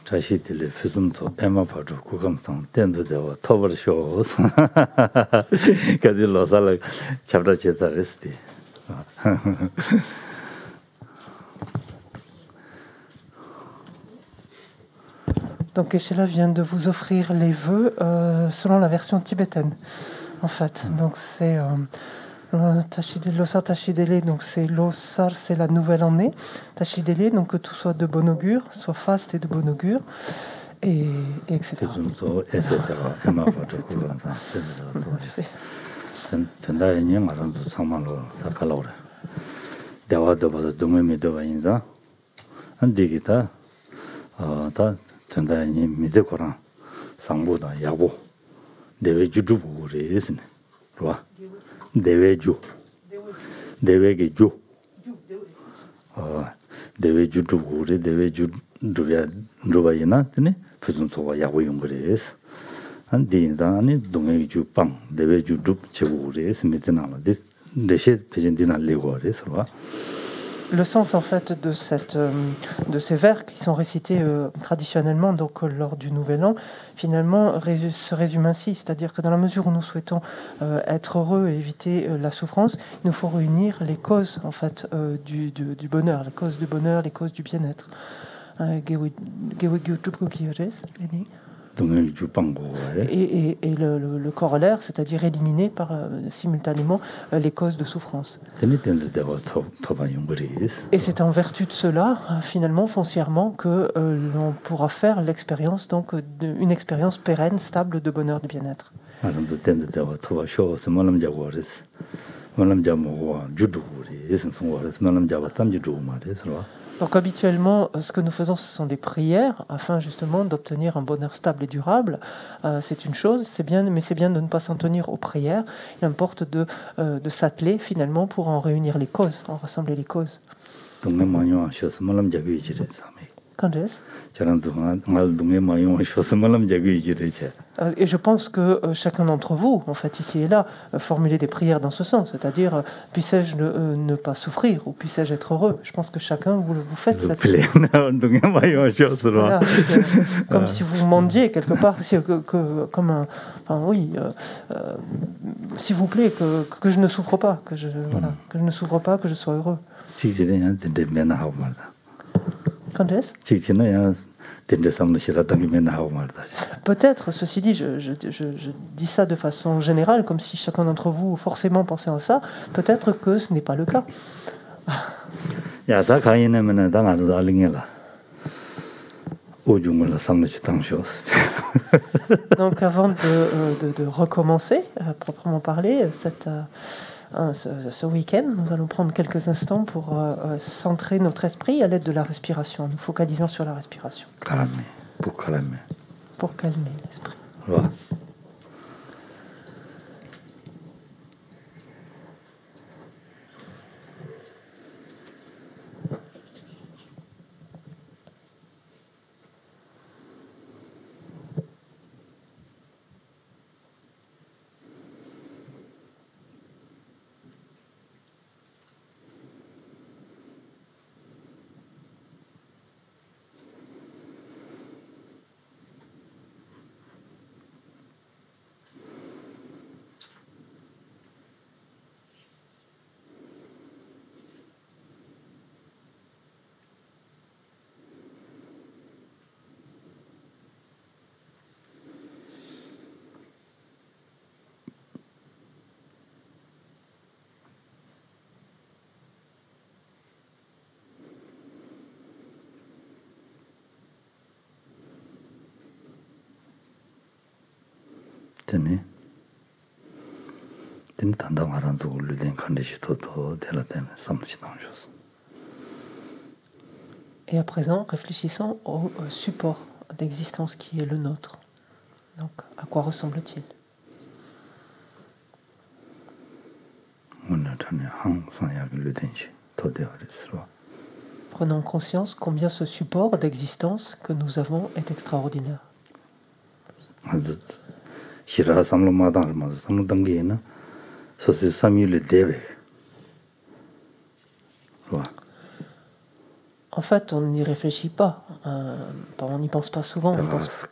자시들의 피좀도 에마 파도 구강성 댄드되어 터버를 쇼스 가디 로살을 잡다 제다르스디 Donc Geshe-la vient de vous offrir les vœux selon la version tibétaine, en fait. Donc c'est Losar Tashidele, donc c'est Losar, c'est la nouvelle année. Tashidele, donc que tout soit de bon augure, soit faste et de bon augure, et etc. 전단이 미제고랑 상보다 야고 대외주주 보고래 있으네. 좋아. 대외주. 대외게 주. 대외주주 보고래 대외주 누야 누바이나 되네. 무슨 소가 야고 용거래스. 한 디인다니 동해주 빵 대외주주 제고래 있으면은 대시 페젠디나 레고래스. 와. Le sens en fait de ces vers qui sont récités traditionnellement donc lors du Nouvel An, finalement se résume ainsi, c'est-à-dire que dans la mesure où nous souhaitons être heureux et éviter la souffrance, il nous faut réunir les causes en fait du bonheur, les causes du bonheur, les causes du bien-être. Et le corollaire, c'est-à-dire éliminer simultanément les causes de souffrance. Et c'est en vertu de cela, finalement, foncièrement, que l'on pourra faire l'expérience, donc une expérience pérenne, stable de bonheur, de bien-être. Donc habituellement, ce que nous faisons, ce sont des prières afin justement d'obtenir un bonheur stable et durable. C'est une chose, c'est bien, mais c'est bien de ne pas s'en tenir aux prières. Il importe de s'atteler finalement pour en réunir les causes, en rassembler les causes. Et je pense que chacun d'entre vous, en fait, ici et là, formulez des prières dans ce sens, c'est-à-dire puisse-je ne pas souffrir ou puisse-je être heureux. Je pense que chacun vous faites cette voilà, comme si vous mendiez quelque part, comme un, enfin oui, s'il vous plaît que je ne souffre pas, que je ne souffre pas, que je sois heureux. Peut-être, ceci dit, je dis ça de façon générale, comme si chacun d'entre vous forcément pensait à ça. Peut-être que ce n'est pas le cas. Donc avant de recommencer, proprement parler, ce week-end, nous allons prendre quelques instants pour centrer notre esprit à l'aide de la respiration, nous focalisant sur la respiration. Pour calmer l'esprit. Ouais. Et à présent, réfléchissons au support d'existence qui est le nôtre. Donc, à quoi ressemble-t-il? Prenons conscience combien ce support d'existence que nous avons est extraordinaire. En fait, on n'y réfléchit pas. On n'y pense pas souvent. On pense...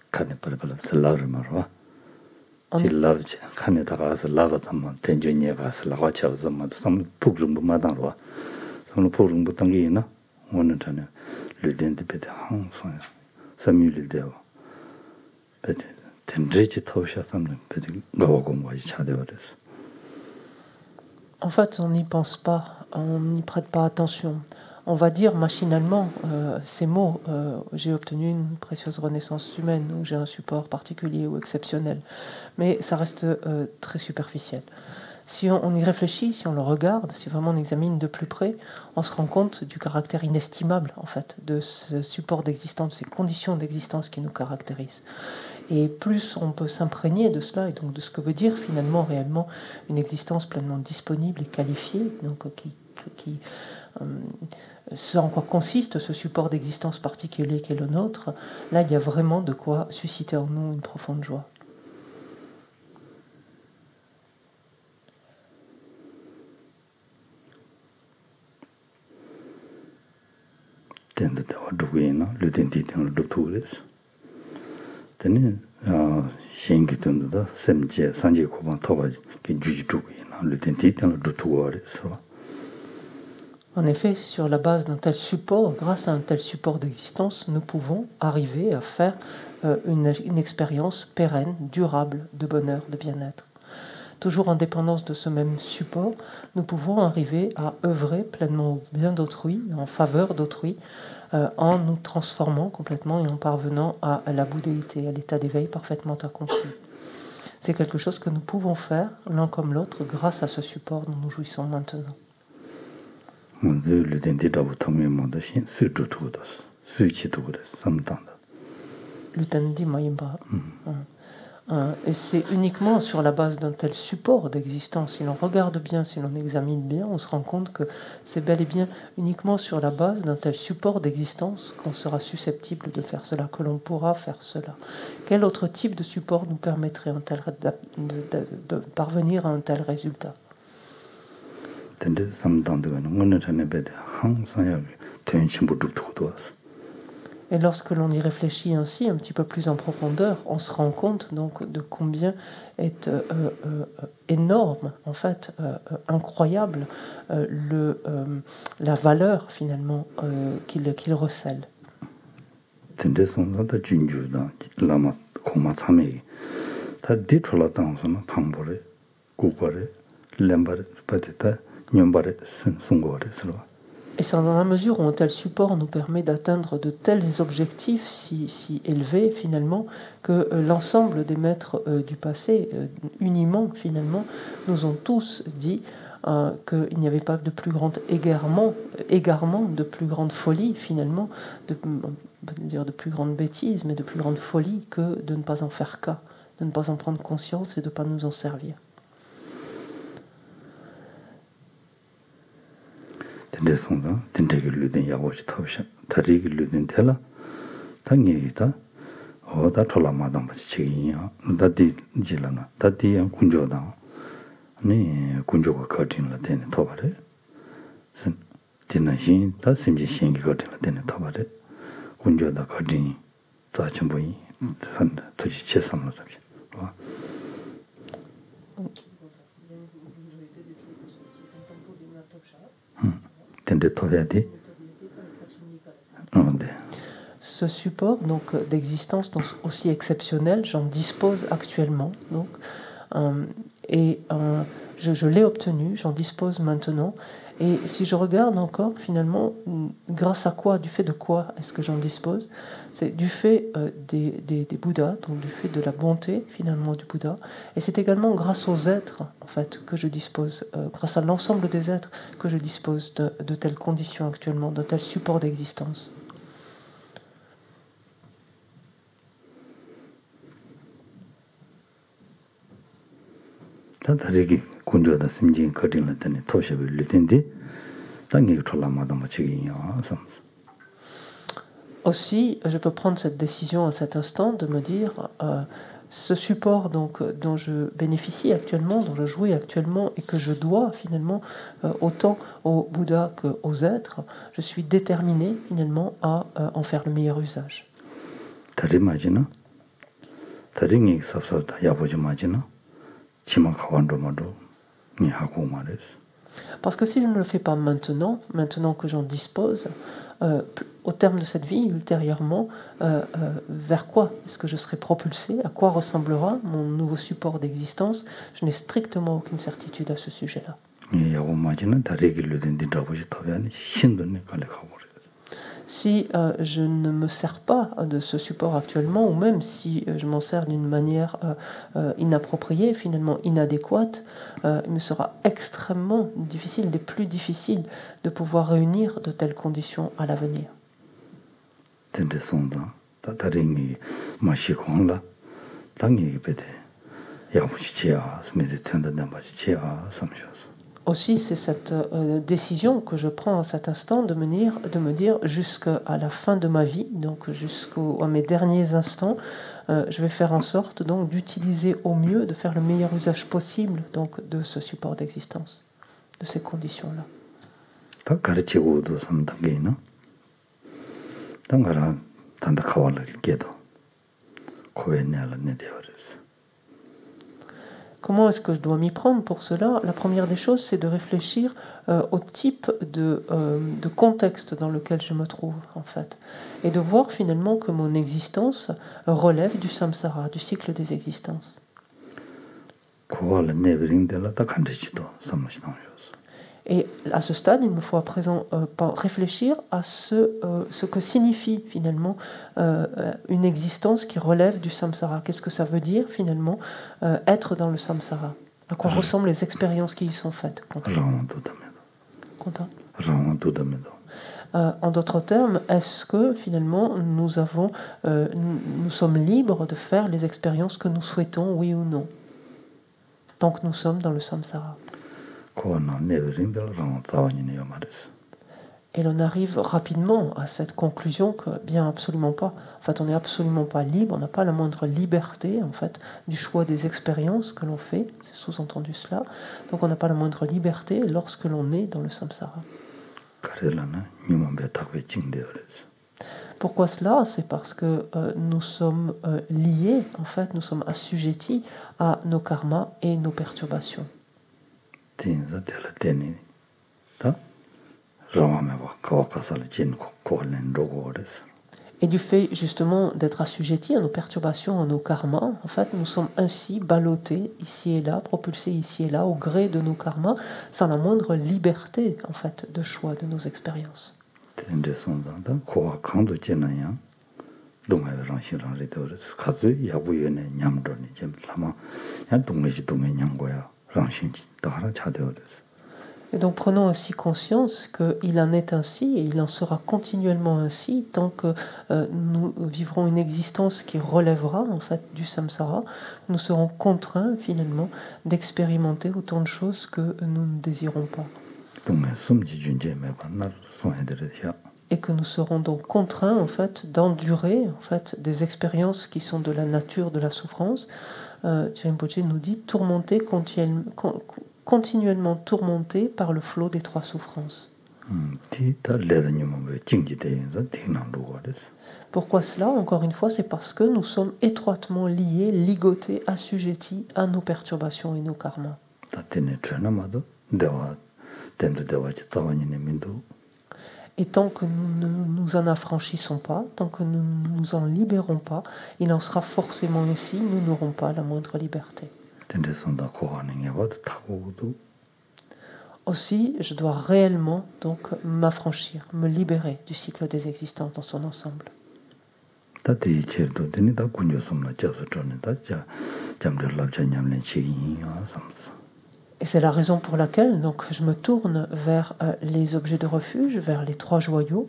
En fait, on n'y pense pas, on n'y prête pas attention. On va dire machinalement ces mots, j'ai obtenu une précieuse renaissance humaine, ou j'ai un support particulier ou exceptionnel. Mais ça reste très superficiel. Si on y réfléchit, si on le regarde, si vraiment on examine de plus près, on se rend compte du caractère inestimable, en fait, de ce support d'existence, de ces conditions d'existence qui nous caractérisent. Et plus on peut s'imprégner de cela, et donc de ce que veut dire finalement, réellement, une existence pleinement disponible et qualifiée, donc ce en quoi consiste ce support d'existence particulier qu'est le nôtre, là il y a vraiment de quoi susciter en nous une profonde joie. En effet, sur la base d'un tel support, grâce à un tel support d'existence, nous pouvons arriver à faire une expérience pérenne, durable, de bonheur, de bien-être. Toujours en dépendance de ce même support, nous pouvons arriver à œuvrer pleinement au bien d'autrui, en faveur d'autrui, en nous transformant complètement et en parvenant à la bouddhéité, à l'état d'éveil parfaitement accompli. C'est quelque chose que nous pouvons faire, l'un comme l'autre, grâce à ce support dont nous jouissons maintenant. L'utandi Mayimba. Et c'est uniquement sur la base d'un tel support d'existence, si l'on regarde bien, si l'on examine bien, on se rend compte que c'est bel et bien uniquement sur la base d'un tel support d'existence qu'on sera susceptible de faire cela, que l'on pourra faire cela. Quel autre type de support nous permettrait de parvenir à un tel résultat ? Et lorsque l'on y réfléchit ainsi, un petit peu plus en profondeur, on se rend compte donc de combien est énorme, en fait, incroyable, la valeur finalement qu'il recèle. Et c'est dans la mesure où un tel support nous permet d'atteindre de tels objectifs si élevés, finalement, que l'ensemble des maîtres du passé, uniment, finalement, nous ont tous dit qu'il n'y avait pas de plus grand égarement, de plus grande folie, finalement, de plus grande bêtise, mais de plus grande folie que de ne pas en faire cas, de ne pas en prendre conscience et de ne pas nous en servir. Ce support donc d'existence donc aussi exceptionnel, j'en dispose actuellement donc, je l'ai obtenu, j'en dispose maintenant. Et si je regarde encore, finalement, grâce à quoi, du fait de quoi est-ce que j'en dispose? C'est du fait des Bouddhas, donc du fait de la bonté, finalement, du Bouddha. Et c'est également grâce aux êtres, en fait, que je dispose, grâce à l'ensemble des êtres, que je dispose de telles conditions actuellement, de tels supports d'existence. Aussi, je peux prendre cette décision à cet instant de me dire ce support donc, dont je bénéficie actuellement, dont je jouis actuellement et que je dois finalement autant au Bouddha qu'aux êtres, je suis déterminé finalement à en faire le meilleur usage. Parce que si je ne le fais pas maintenant que j'en dispose, au terme de cette vie, ultérieurement, vers quoi est-ce que je serai propulsé? À quoi ressemblera mon nouveau support d'existence? Je n'ai strictement aucune certitude à ce sujet-là. Si je ne me sers pas de ce support actuellement, ou même si je m'en sers d'une manière inappropriée, finalement inadéquate, il me sera extrêmement difficile, des plus difficiles, de pouvoir réunir de telles conditions à l'avenir. Aussi, c'est cette décision que je prends à cet instant de me dire jusqu'à la fin de ma vie, donc jusqu'à mes derniers instants, je vais faire en sorte donc d'utiliser au mieux, de faire le meilleur usage possible donc de ce support d'existence, de ces conditions-là. Comment est-ce que je dois m'y prendre pour cela? La première des choses, c'est de réfléchir au type de contexte dans lequel je me trouve, en fait. Et de voir finalement que mon existence relève du samsara, du cycle des existences. Et à ce stade, il me faut à présent réfléchir à ce que signifie finalement une existence qui relève du samsara. Qu'est-ce que ça veut dire finalement être dans le samsara? À quoi ressemblent les expériences qui y sont faites? Content? En d'autres termes, est-ce que finalement nous sommes libres de faire les expériences que nous souhaitons, oui ou non, tant que nous sommes dans le samsara? Et l'on arrive rapidement à cette conclusion que bien absolument pas. En fait, on n'est absolument pas libre, on n'a pas la moindre liberté en fait du choix des expériences que l'on fait. C'est sous-entendu cela. Donc, on n'a pas la moindre liberté lorsque l'on est dans le samsara. Pourquoi cela? C'est parce que nous sommes liés, en fait, nous sommes assujettis à nos karmas et nos perturbations. Et du fait justement d'être assujettis à nos perturbations, à nos karmas, en fait, nous sommes ainsi ballottés ici et là, propulsés ici et là au gré de nos karmas, sans la moindre liberté en fait de choix de nos expériences. Et donc prenons aussi conscience qu'il en est ainsi et il en sera continuellement ainsi tant que nous vivrons une existence qui relèvera en fait du samsara. Nous serons contraints finalement d'expérimenter autant de choses que nous ne désirons pas. Et que nous serons donc contraints en fait d'endurer en fait des expériences qui sont de la nature de la souffrance. Rinpoche nous dit tourmenter continuellement tourmenté par le flot des trois souffrances. Pourquoi cela? Encore une fois, c'est parce que nous sommes étroitement liés, ligotés, assujettis à nos perturbations et nos karmas. Et tant que nous ne nous en affranchissons pas, tant que nous ne nous en libérons pas, il en sera forcément ainsi, nous n'aurons pas la moindre liberté. Aussi, je dois réellement donc m'affranchir, me libérer du cycle des existences dans son ensemble. Et c'est la raison pour laquelle donc, je me tourne vers les objets de refuge, vers les trois joyaux,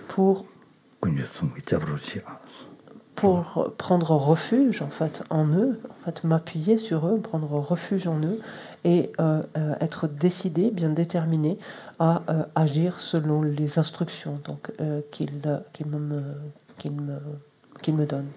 pour prendre refuge en fait en eux, en fait m'appuyer sur eux, prendre refuge en eux et être décidé, bien déterminé à agir selon les instructions donc qu'il me donne.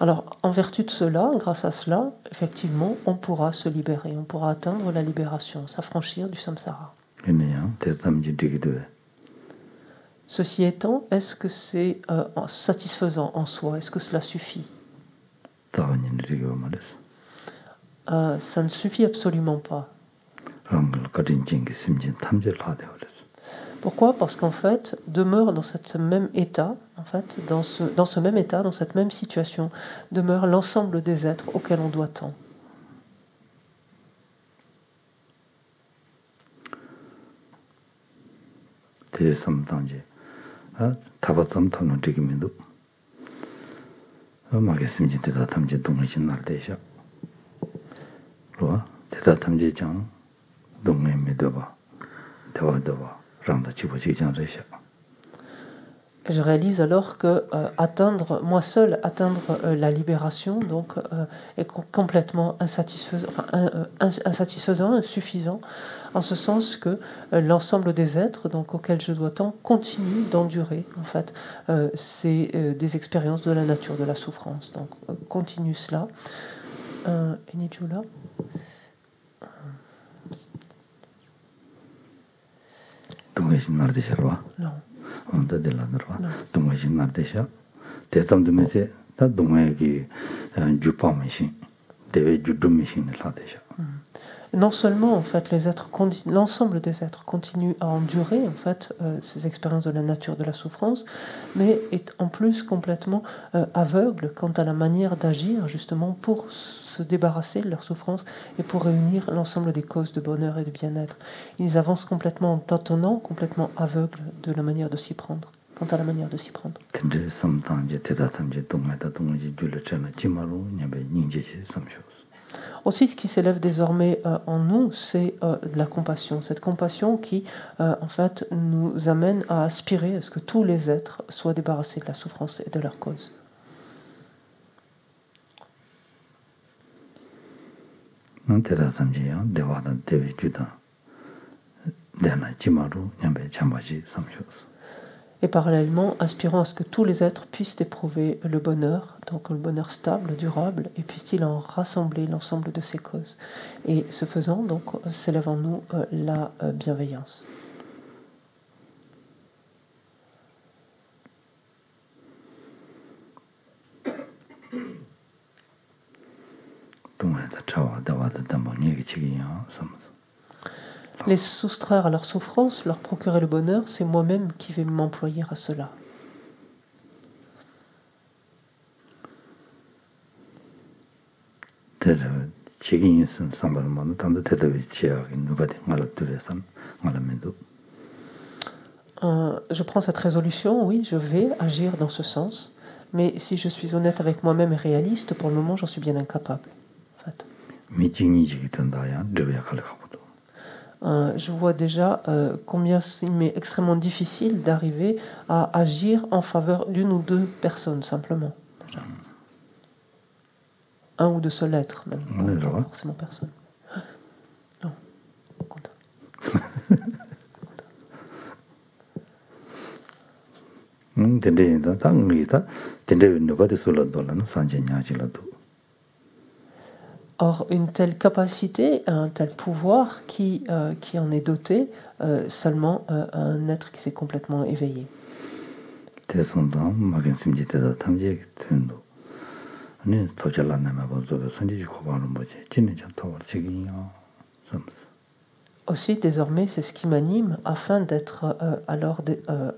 Alors, en vertu de cela, grâce à cela, effectivement, on pourra se libérer, on pourra atteindre la libération, s'affranchir du samsara. Ceci étant, est-ce que c'est satisfaisant en soi? Est-ce que cela suffit? Ça ne suffit absolument pas. Pourquoi? Parce qu'en fait, demeure dans ce même état, dans ce même état, dans cette même situation, demeure l'ensemble des êtres auxquels on doit tant. Je réalise alors que moi seul, atteindre la libération donc, est complètement insatisfaisant, insuffisant, en ce sens que l'ensemble des êtres donc, auxquels je dois tant continue d'endurer en fait, des expériences de la nature de la souffrance. Donc continue cela. Enijula. Non. Non seulement en fait l'ensemble des êtres continuent à endurer en fait ces expériences de la nature de la souffrance, mais est en plus complètement aveugle quant à la manière d'agir justement pour se débarrasser de leur souffrance et pour réunir l'ensemble des causes de bonheur et de bien-être. Ils avancent complètement en tâtonnant, complètement aveugles de la manière de s'y prendre. Quant à la manière de s'y prendre. Aussi, ce qui s'élève désormais en nous, c'est la compassion. Cette compassion qui, en fait, nous amène à aspirer à ce que tous les êtres soient débarrassés de la souffrance et de leur cause. Et parallèlement, aspirons à ce que tous les êtres puissent éprouver le bonheur, donc le bonheur stable, durable, et puissent-ils en rassembler l'ensemble de ces causes. Et ce faisant, donc, s'élève en nous la bienveillance. Les soustraire à leur souffrance, leur procurer le bonheur, c'est moi-même qui vais m'employer à cela. Je prends cette résolution, oui, je vais agir dans ce sens, mais si je suis honnête avec moi-même et réaliste, pour le moment, j'en suis bien incapable. En fait. Je vois déjà combien il m'est extrêmement difficile d'arriver à agir en faveur d'une ou deux personnes, simplement. Déjà. Un ou deux seuls êtres, même. Pas forcément personne. Non, content. Or, une telle capacité, un tel pouvoir qui en est doté, seulement un être qui s'est complètement éveillé. Aussi, désormais, c'est ce qui m'anime afin d'être alors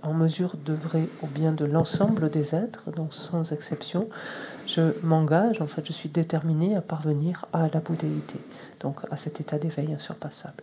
en mesure d'œuvrer au bien de l'ensemble des êtres, donc sans exception. Je m'engage, en fait, je suis déterminé à parvenir à la bouddhéité, donc à cet état d'éveil insurpassable.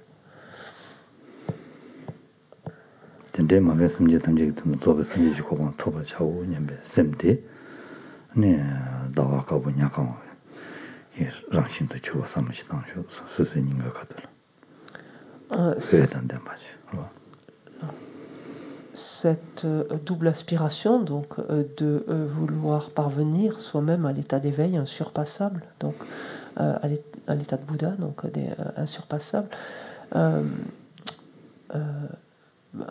Cette double aspiration, donc, de vouloir parvenir soi-même à l'état d'éveil insurpassable, donc à l'état de Bouddha, donc insurpassable,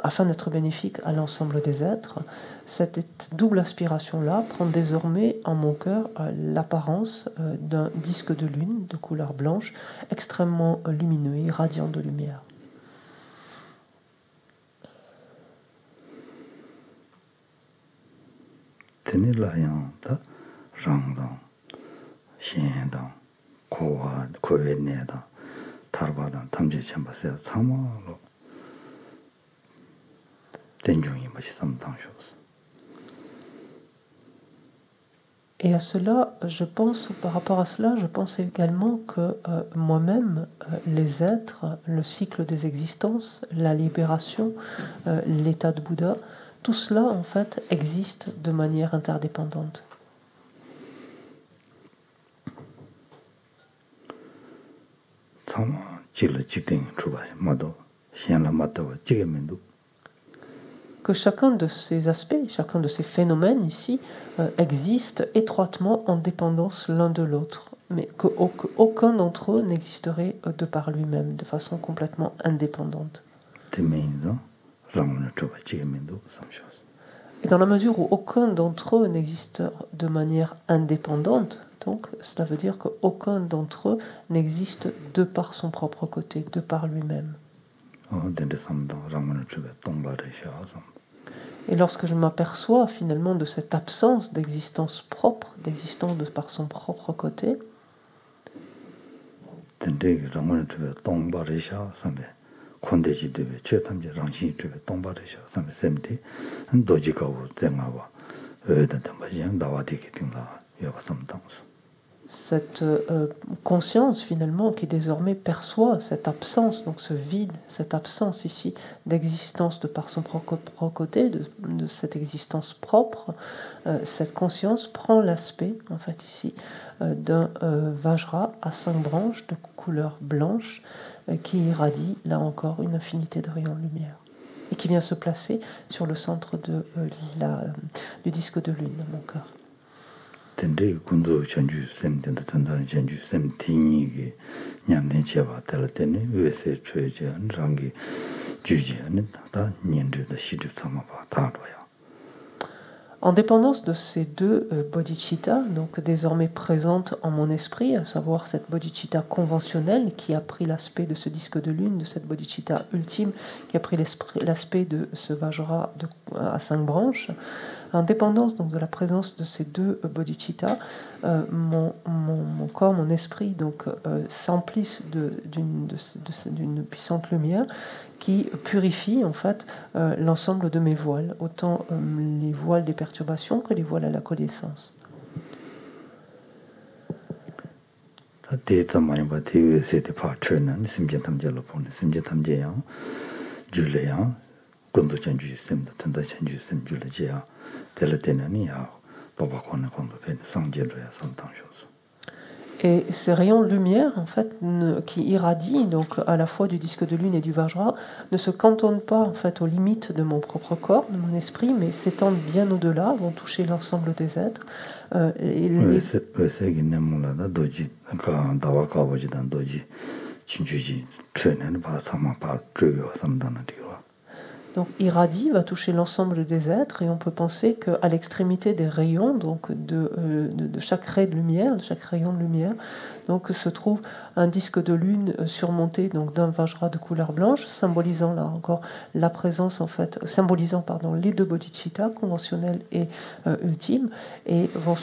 afin d'être bénéfique à l'ensemble des êtres. Cette double aspiration-là prend désormais en mon cœur l'apparence d'un disque de lune de couleur blanche, extrêmement lumineux, irradiant de lumière. Et à cela, je pense, par rapport à cela, je pense également que moi-même, les êtres, le cycle des existences, la libération, l'état de Bouddha, tout cela, en fait, existe de manière interdépendante. Que chacun de ces aspects, chacun de ces phénomènes ici, existe étroitement en dépendance l'un de l'autre, mais qu'aucun d'entre eux n'existerait de par lui-même, de façon complètement indépendante. Et dans la mesure où aucun d'entre eux n'existe de manière indépendante, donc cela veut dire qu'aucun d'entre eux n'existe de par son propre côté, de par lui-même. Et lorsque je m'aperçois finalement de cette absence d'existence propre, d'existence de par son propre côté, cette conscience finalement qui désormais perçoit cette absence, donc ce vide, cette absence ici d'existence de par son propre côté, de cette existence propre, cette conscience prend l'aspect en fait ici d'un Vajra à 5 branches de couleur blanche qui irradie là encore une infinité de rayons de lumière et qui vient se placer sur le centre du disque de lune dans mon cœur. En dépendance de ces deux bodhicittas, donc désormais présentes en mon esprit, à savoir cette bodhicitta conventionnelle qui a pris l'aspect de ce disque de lune, de cette bodhicitta ultime qui a pris l'aspect de ce Vajra à 5 branches, en dépendance donc de la présence de ces deux bodhicittas, mon corps, mon esprit donc s'emplissent d'une puissante lumière qui purifie en fait l'ensemble de mes voiles, autant les voiles des perturbations que les voiles à la connaissance. Et ces rayons de lumière, en fait, qui irradient donc à la fois du disque de lune et du Vajra, ne se cantonnent pas en fait aux limites de mon propre corps, de mon esprit, mais s'étendent bien au-delà, vont toucher l'ensemble des êtres. Donc irradie va toucher l'ensemble des êtres et on peut penser qu'à l'extrémité des rayons, donc de chaque ray de lumière, de chaque rayon de lumière, donc se trouve un disque de lune surmonté donc d'un Vajra de couleur blanche, symbolisant là encore la présence en fait, symbolisant pardon les deux bodhicittas conventionnels et ultimes, et vont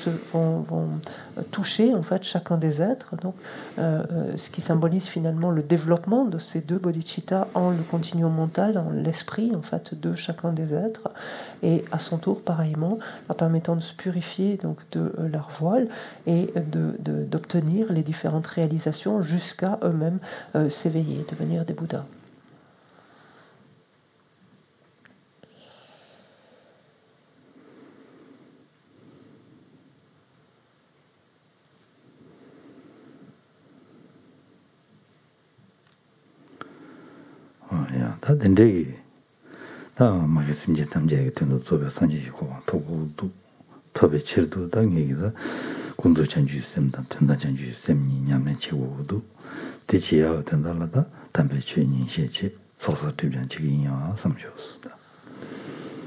toucher en fait chacun des êtres, donc ce qui symbolise finalement le développement de ces deux bodhicittas en le continuum mental, en l'esprit en fait de chacun des êtres, et à son tour pareillement leur permettant de se purifier donc de leur voile et d'obtenir les différentes réalisations jusqu'à eux-mêmes s'éveiller, devenir des Bouddhas.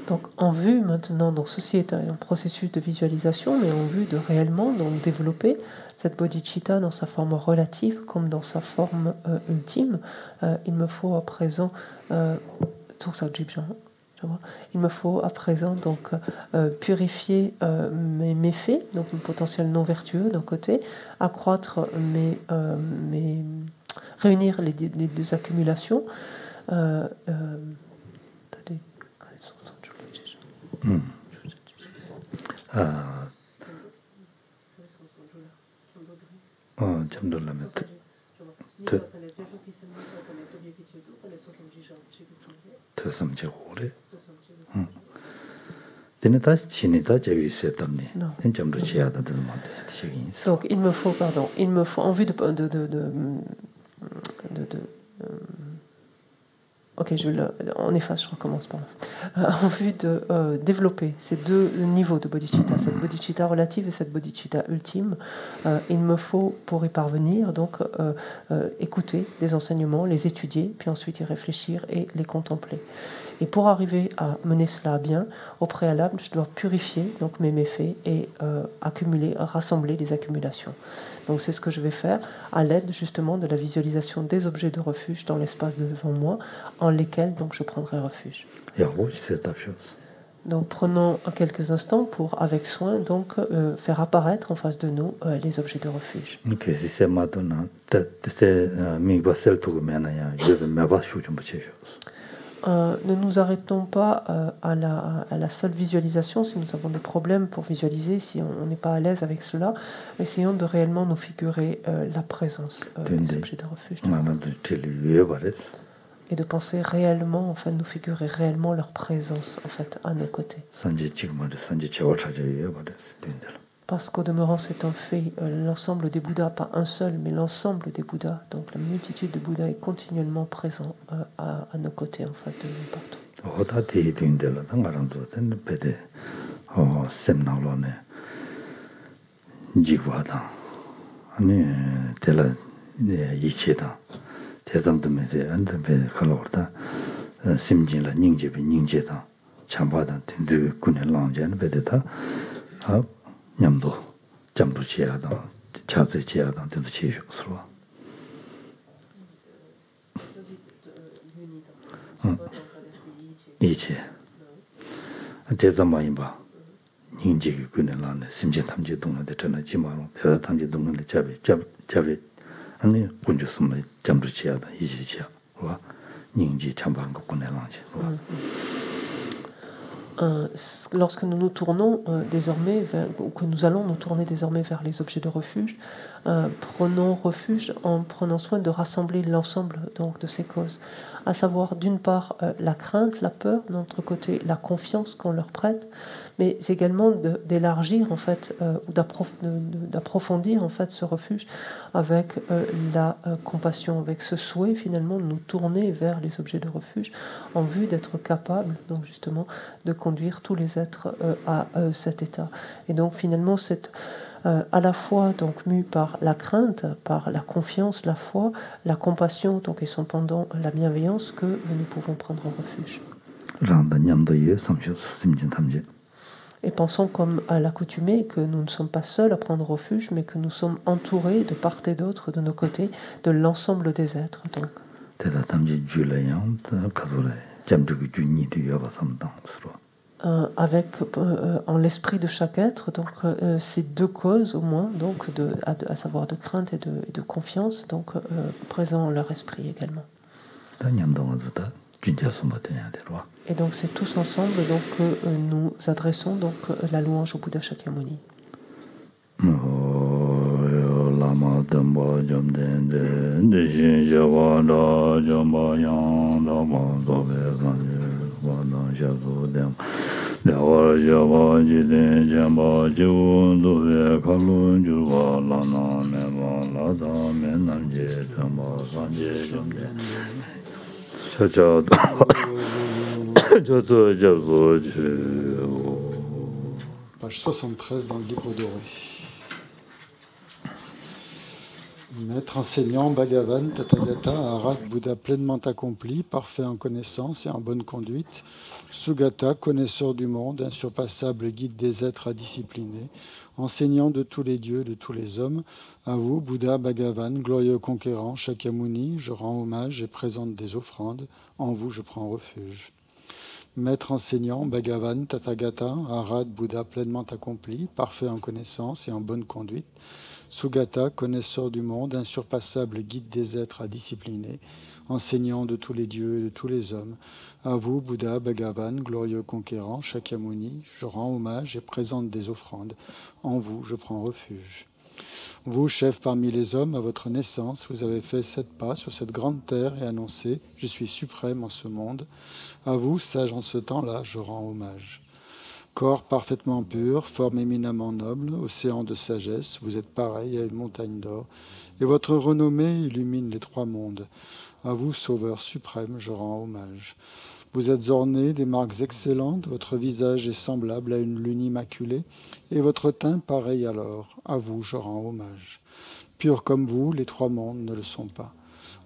Donc en vue maintenant, donc ceci est un processus de visualisation, mais en vue de réellement donc développer cette bodhicitta dans sa forme relative comme dans sa forme ultime, il me faut à présent il me faut à présent donc purifier mes méfaits, donc mon potentiel non vertueux d'un côté, accroître réunir les deux accumulations. Donc il me faut, en vue ok, on efface, je recommence par là. En vue de développer ces deux niveaux de bodhicitta, cette bodhicitta relative et cette bodhicitta ultime, il me faut, pour y parvenir, donc écouter des enseignements, les étudier, puis ensuite y réfléchir et les contempler. Et pour arriver à mener cela à bien, au préalable, je dois purifier donc mes méfaits et rassembler les accumulations. Donc c'est ce que je vais faire à l'aide justement de la visualisation des objets de refuge dans l'espace devant moi, en lesquels donc je prendrai refuge. Donc prenons quelques instants pour, avec soin, donc faire apparaître en face de nous les objets de refuge. Ne nous arrêtons pas à la seule visualisation si nous avons des problèmes pour visualiser, si on n'est pas à l'aise avec cela. Essayons de réellement nous figurer la présence des objets de refuge. Et de penser réellement, enfin, nous figurer réellement leur présence en fait, à nos côtés. Parce qu'au demeurant, c'est un fait, l'ensemble des Bouddhas, pas un seul, mais l'ensemble des Bouddhas, donc la multitude de Bouddhas est continuellement présent à nos côtés, en face de nous, partout. 냠도 잠도 지야다 차제 지야다 된도 지슈스로 이제 대담마인 봐 닝지기 군을라네 심지 탐지 동네데 전에 지마로 대다 탐지 동네데 잡이 아니 군주스마 잠도 지야다 이제 지야 와 닝지 참반 거 군을라지 Lorsque nous nous tournons désormais ou que nous allons nous tourner désormais vers les objets de refuge, prenons refuge en prenant soin de rassembler l'ensemble donc de ces causes, à savoir d'une part la crainte, la peur, de notre côté la confiance qu'on leur prête, mais également d'élargir en fait ou d'approfondir en fait ce refuge avec la compassion, avec ce souhait finalement de nous tourner vers les objets de refuge en vue d'être capable donc justement de conduire tous les êtres à cet état. Et donc finalement c'est à la fois donc mu par la crainte, par la confiance, la foi, la compassion donc et son pendant la bienveillance que nous pouvons prendre refuge. Et pensons comme à l'accoutumée que nous ne sommes pas seuls à prendre refuge, mais que nous sommes entourés de part et d'autre de nos côtés de l'ensemble des êtres. Donc. Avec en l'esprit de chaque être, donc ces deux causes au moins, donc à savoir de crainte et de confiance, donc présents en leur esprit également. Et donc c'est tous ensemble donc que nous adressons donc la louange au Bouddha Shakyamuni. Page 73 dans le livre doré. Maître enseignant, Bhagavan, Tathagata, Arat, Bouddha pleinement accompli, parfait en connaissance et en bonne conduite, Sugata, connaisseur du monde, insurpassable guide des êtres à discipliner, enseignant de tous les dieux, de tous les hommes, à vous, Bouddha, Bhagavan, glorieux conquérant, Shakyamuni, je rends hommage et présente des offrandes, en vous je prends refuge. Maître enseignant, Bhagavan, Tathagata, Arat, Bouddha pleinement accompli, parfait en connaissance et en bonne conduite, Sugata, connaisseur du monde, insurpassable guide des êtres à discipliner, enseignant de tous les dieux et de tous les hommes, à vous, Bouddha, Bhagavan, glorieux conquérant, Shakyamuni, je rends hommage et présente des offrandes, en vous je prends refuge. Vous, chef parmi les hommes, à votre naissance, vous avez fait 7 pas sur cette grande terre et annoncé « Je suis suprême en ce monde ». À vous, sage en ce temps-là, je rends hommage. Corps parfaitement pur, forme éminemment noble, océan de sagesse, vous êtes pareil à une montagne d'or, et votre renommée illumine les 3 mondes. À vous, sauveur suprême, je rends hommage. Vous êtes orné des marques excellentes, votre visage est semblable à une lune immaculée, et votre teint pareil à l'or. À vous, je rends hommage. Pur comme vous, les 3 mondes ne le sont pas.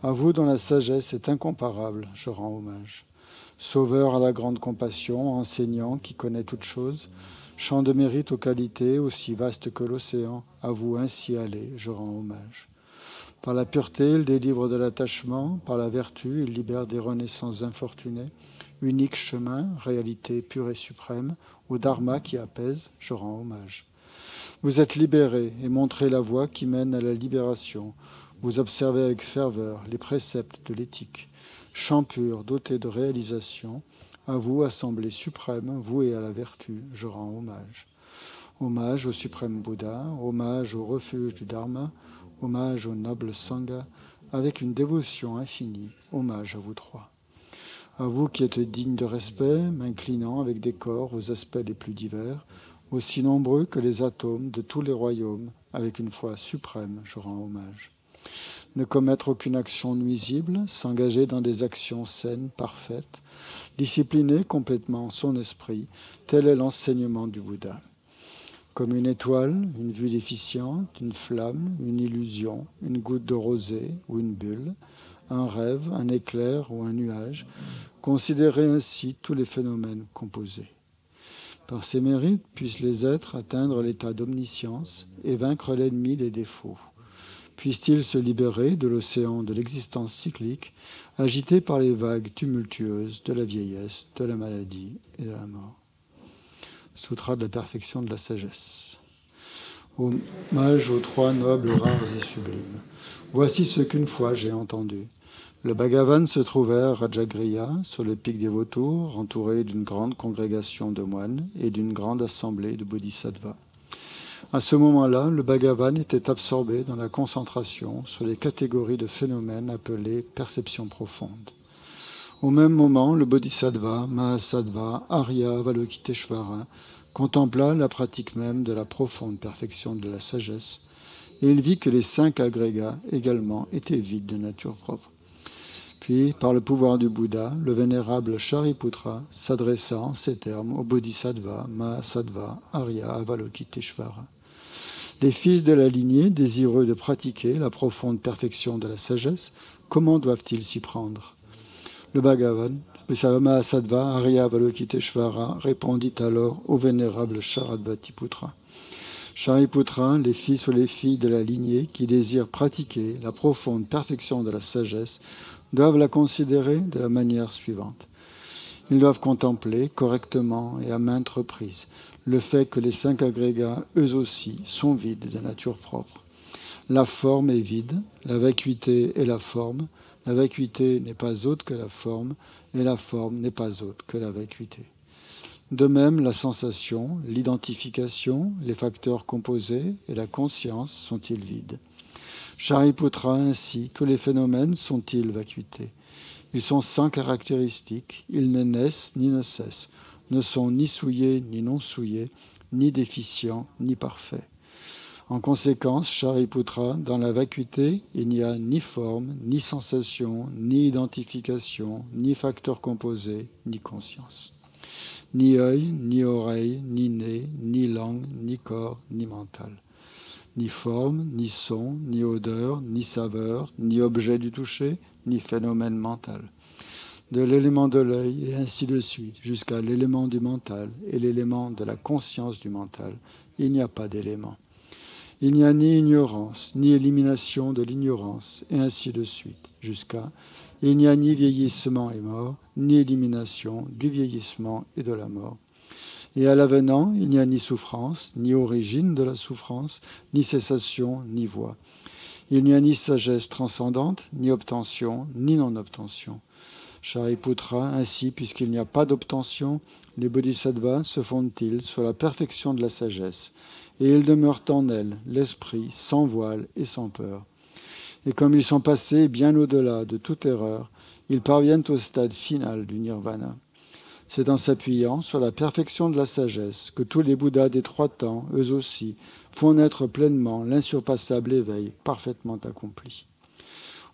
À vous, dont la sagesse est incomparable, je rends hommage. Sauveur à la grande compassion, enseignant qui connaît toutes choses, champ de mérite aux qualités aussi vastes que l'océan, à vous ainsi aller, je rends hommage. Par la pureté, il délivre de l'attachement, par la vertu, il libère des renaissances infortunées, unique chemin, réalité pure et suprême, au dharma qui apaise, je rends hommage. Vous êtes libéré et montrez la voie qui mène à la libération, vous observez avec ferveur les préceptes de l'éthique. Champ pur, doté de réalisation, à vous, assemblée suprême, vouée à la vertu, je rends hommage. Hommage au suprême Bouddha, hommage au refuge du Dharma, hommage au noble Sangha, avec une dévotion infinie, hommage à vous 3. À vous qui êtes dignes de respect, m'inclinant avec décor aux aspects les plus divers, aussi nombreux que les atomes de tous les royaumes, avec une foi suprême, je rends hommage. Ne commettre aucune action nuisible, s'engager dans des actions saines, parfaites, discipliner complètement son esprit, tel est l'enseignement du Bouddha. Comme une étoile, une vue déficiente, une flamme, une illusion, une goutte de rosée ou une bulle, un rêve, un éclair ou un nuage, considérez ainsi tous les phénomènes composés. Par ces mérites, puissent les êtres atteindre l'état d'omniscience et vaincre l'ennemi des défauts. Puisse-t-il se libérer de l'océan de l'existence cyclique, agité par les vagues tumultueuses de la vieillesse, de la maladie et de la mort. Sutra de la perfection de la sagesse. Hommage aux 3 nobles, rares et sublimes. Voici ce qu'une fois j'ai entendu. Le Bhagavan se trouvait à Rajagriha, sur le pic des vautours, entouré d'une grande congrégation de moines et d'une grande assemblée de bodhisattvas. À ce moment-là, le Bhagavan était absorbé dans la concentration sur les catégories de phénomènes appelées perception profonde. Au même moment, le Bodhisattva, Mahasattva, Arya Avalokiteshvara contempla la pratique même de la profonde perfection de la sagesse, et il vit que les 5 agrégats également étaient vides de nature propre. Puis, par le pouvoir du Bouddha, le vénérable Shariputra s'adressa en ces termes au Bodhisattva, Mahasattva, Arya Avalokiteshvara. Les fils de la lignée, désireux de pratiquer la profonde perfection de la sagesse, comment doivent-ils s'y prendre? Le Bhagavan, Mahasattva, Arya Avalokiteshvara, répondit alors au vénérable Sharadvatiputra. Shariputra, les fils ou les filles de la lignée qui désirent pratiquer la profonde perfection de la sagesse doivent la considérer de la manière suivante. Ils doivent contempler correctement et à maintes reprises le fait que les 5 agrégats, eux aussi, sont vides de nature propre. La forme est vide, la vacuité est la forme, la vacuité n'est pas autre que la forme, et la forme n'est pas autre que la vacuité. De même, la sensation, l'identification, les facteurs composés et la conscience sont-ils vides. Shariputra, ainsi, tous les phénomènes sont-ils vacuités. Ils sont sans caractéristiques, ils ne naissent ni ne cessent, ne sont ni souillés ni non souillés, ni déficients ni parfaits. En conséquence, Shariputra, dans la vacuité, il n'y a ni forme, ni sensation, ni identification, ni facteur composé, ni conscience. Ni œil, ni oreille, ni nez, ni langue, ni corps, ni mental. ni forme, ni son, ni odeur, ni saveur, ni objet du toucher, ni phénomène mental. De l'élément de l'œil et ainsi de suite, jusqu'à l'élément du mental et l'élément de la conscience du mental, il n'y a pas d'élément. Il n'y a ni ignorance, ni élimination de l'ignorance, et ainsi de suite, jusqu'à il n'y a ni vieillissement et mort, ni élimination du vieillissement et de la mort. Et à l'avenant, il n'y a ni souffrance, ni origine de la souffrance, ni cessation, ni voie. Il n'y a ni sagesse transcendante, ni obtention, ni non-obtention. Shariputra, ainsi, puisqu'il n'y a pas d'obtention, les bodhisattvas se fondent-ils sur la perfection de la sagesse, et ils demeurent en elle, l'esprit, sans voile et sans peur. Et comme ils sont passés bien au-delà de toute erreur, ils parviennent au stade final du nirvana. C'est en s'appuyant sur la perfection de la sagesse que tous les Bouddhas des trois temps, eux aussi, font naître pleinement l'insurpassable éveil parfaitement accompli.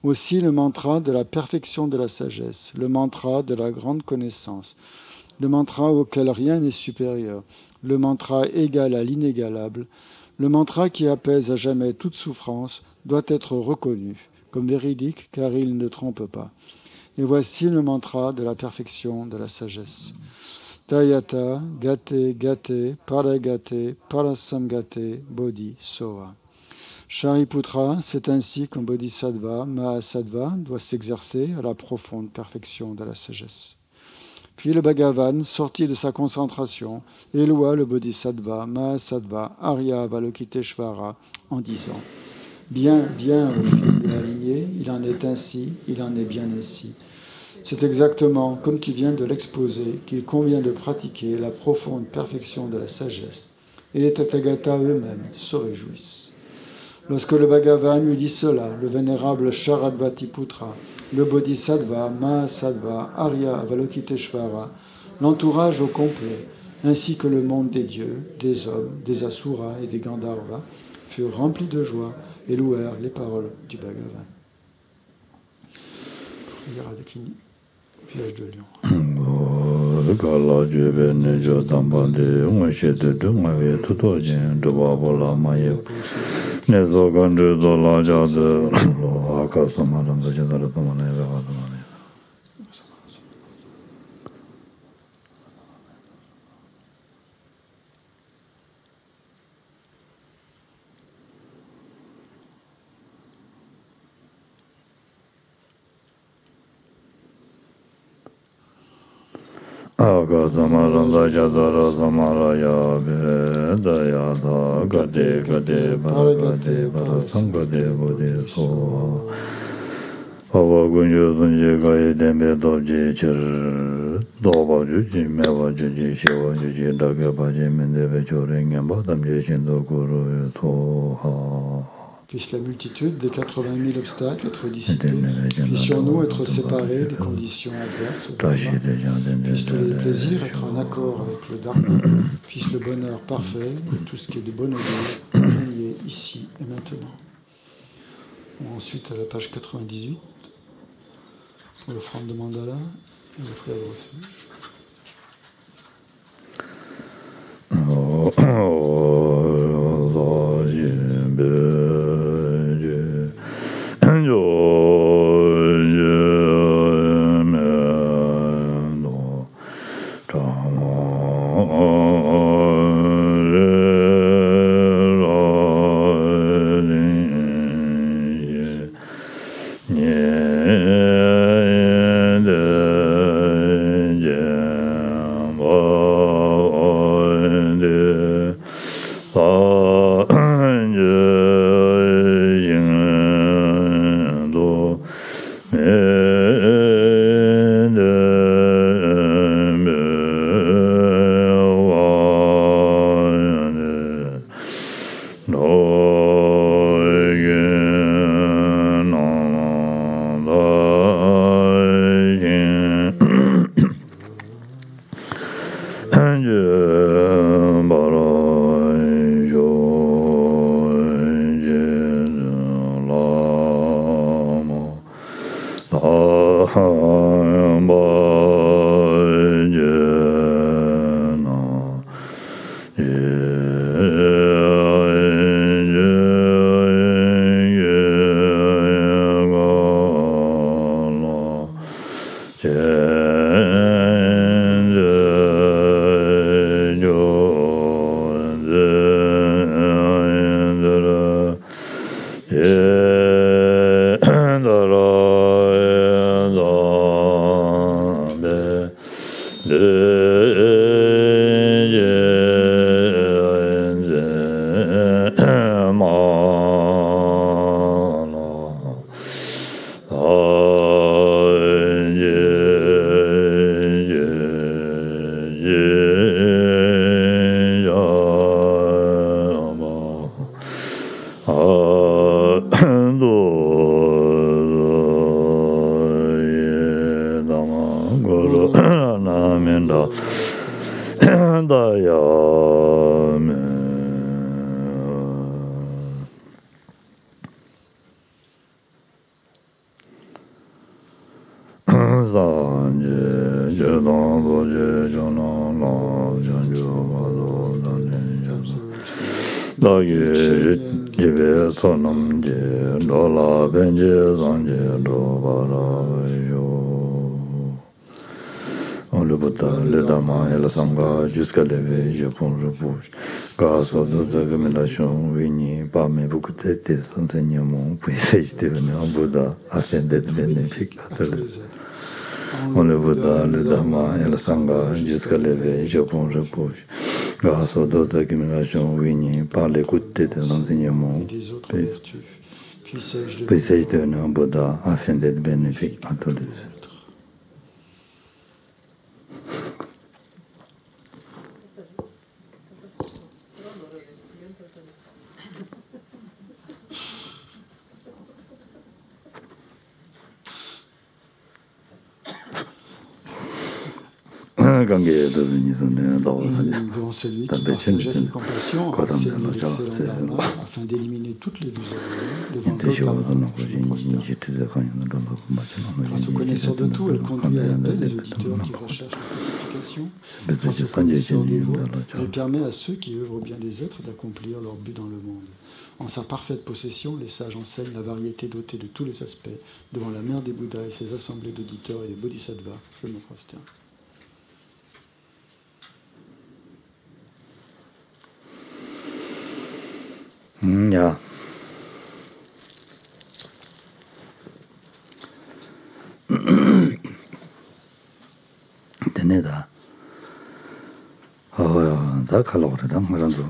Aussi le mantra de la perfection de la sagesse, le mantra de la grande connaissance, le mantra auquel rien n'est supérieur, le mantra égal à l'inégalable, le mantra qui apaise à jamais toute souffrance, doit être reconnu comme véridique car il ne trompe pas. Et voici le mantra de la perfection de la sagesse. Tayata, gate, gate, paragate, parasamgate, bodhi, soha. Shariputra, c'est ainsi qu'un bodhisattva, mahasattva, doit s'exercer à la profonde perfection de la sagesse. Puis le Bhagavan, sorti de sa concentration, éloua le bodhisattva, mahasattva, Arya Avalokiteshvara, en disant « Bien, bien, ô fils de la lignée, il en est ainsi, il en est bien ainsi. C'est exactement comme tu viens de l'exposer qu'il convient de pratiquer la profonde perfection de la sagesse. Et les Tathagatas eux-mêmes se réjouissent. » Lorsque le Bhagavan lui dit cela, le vénérable Sharadvatiputra, le Bodhisattva, Mahasattva, Arya Avalokiteshvara, l'entourage au complet, ainsi que le monde des dieux, des hommes, des Asuras et des Gandharvas, furent remplis de joie et louèrent les paroles du Bhagavan. Prière de Kini, village de Lyon. Akasamaranda Jadara Samaraya Dayada Gade Gade Paragade Parasangade Bodhi So Pava Gunjo Sunje Gaye Dembe Dobji Chir Doba Juji Mewa Juji Shewa Juji Dage Baje Mendebe Chorengen Badam Jeshindo Guru Toha. Puisse la multitude des 80 000 obstacles être dissipés, puissions-nous être séparés des conditions adverses au dharma, puissent tous les plaisirs être en accord avec le dharma, puisse le bonheur parfait et tout ce qui est de bon augure régner ici et maintenant. Ensuite, à la page 98, l'offrande de mandala et le frère de le Bouddha, le Dhamma et le Sangha jusqu'à l'éveil, je bouge. Grâce aux recommandations réunies parmi beaucoup de tes enseignements, puisse devenir un Bouddha afin d'être bénéfique à tous les êtres. Le Bouddha, le Dhamma et le Sangha jusqu'à l'éveil, je bouge. Grâce aux recommandations réunies par l'écoute de tes enseignements, puisse devenir un Bouddha afin d'être bénéfique à tous les êtres. Devant celui qui, par sagesse et compassion, enseigne l'excellent Dharma afin d'éliminer toutes les désordres. Grâce au connaisseur de tout, elle conduit à la paix les auditeurs qui recherchent la pacification. Grâce au connaisseur des mots, elle permet à ceux qui œuvrent bien des êtres d'accomplir leur but dans le monde. En sa parfaite possession, les sages enseignent la variété dotée de tous les aspects devant la mère des Bouddhas et ses assemblées d'auditeurs et des bodhisattvas. Je me prosterne. Ja. Teneda. Da kalore da maranzo.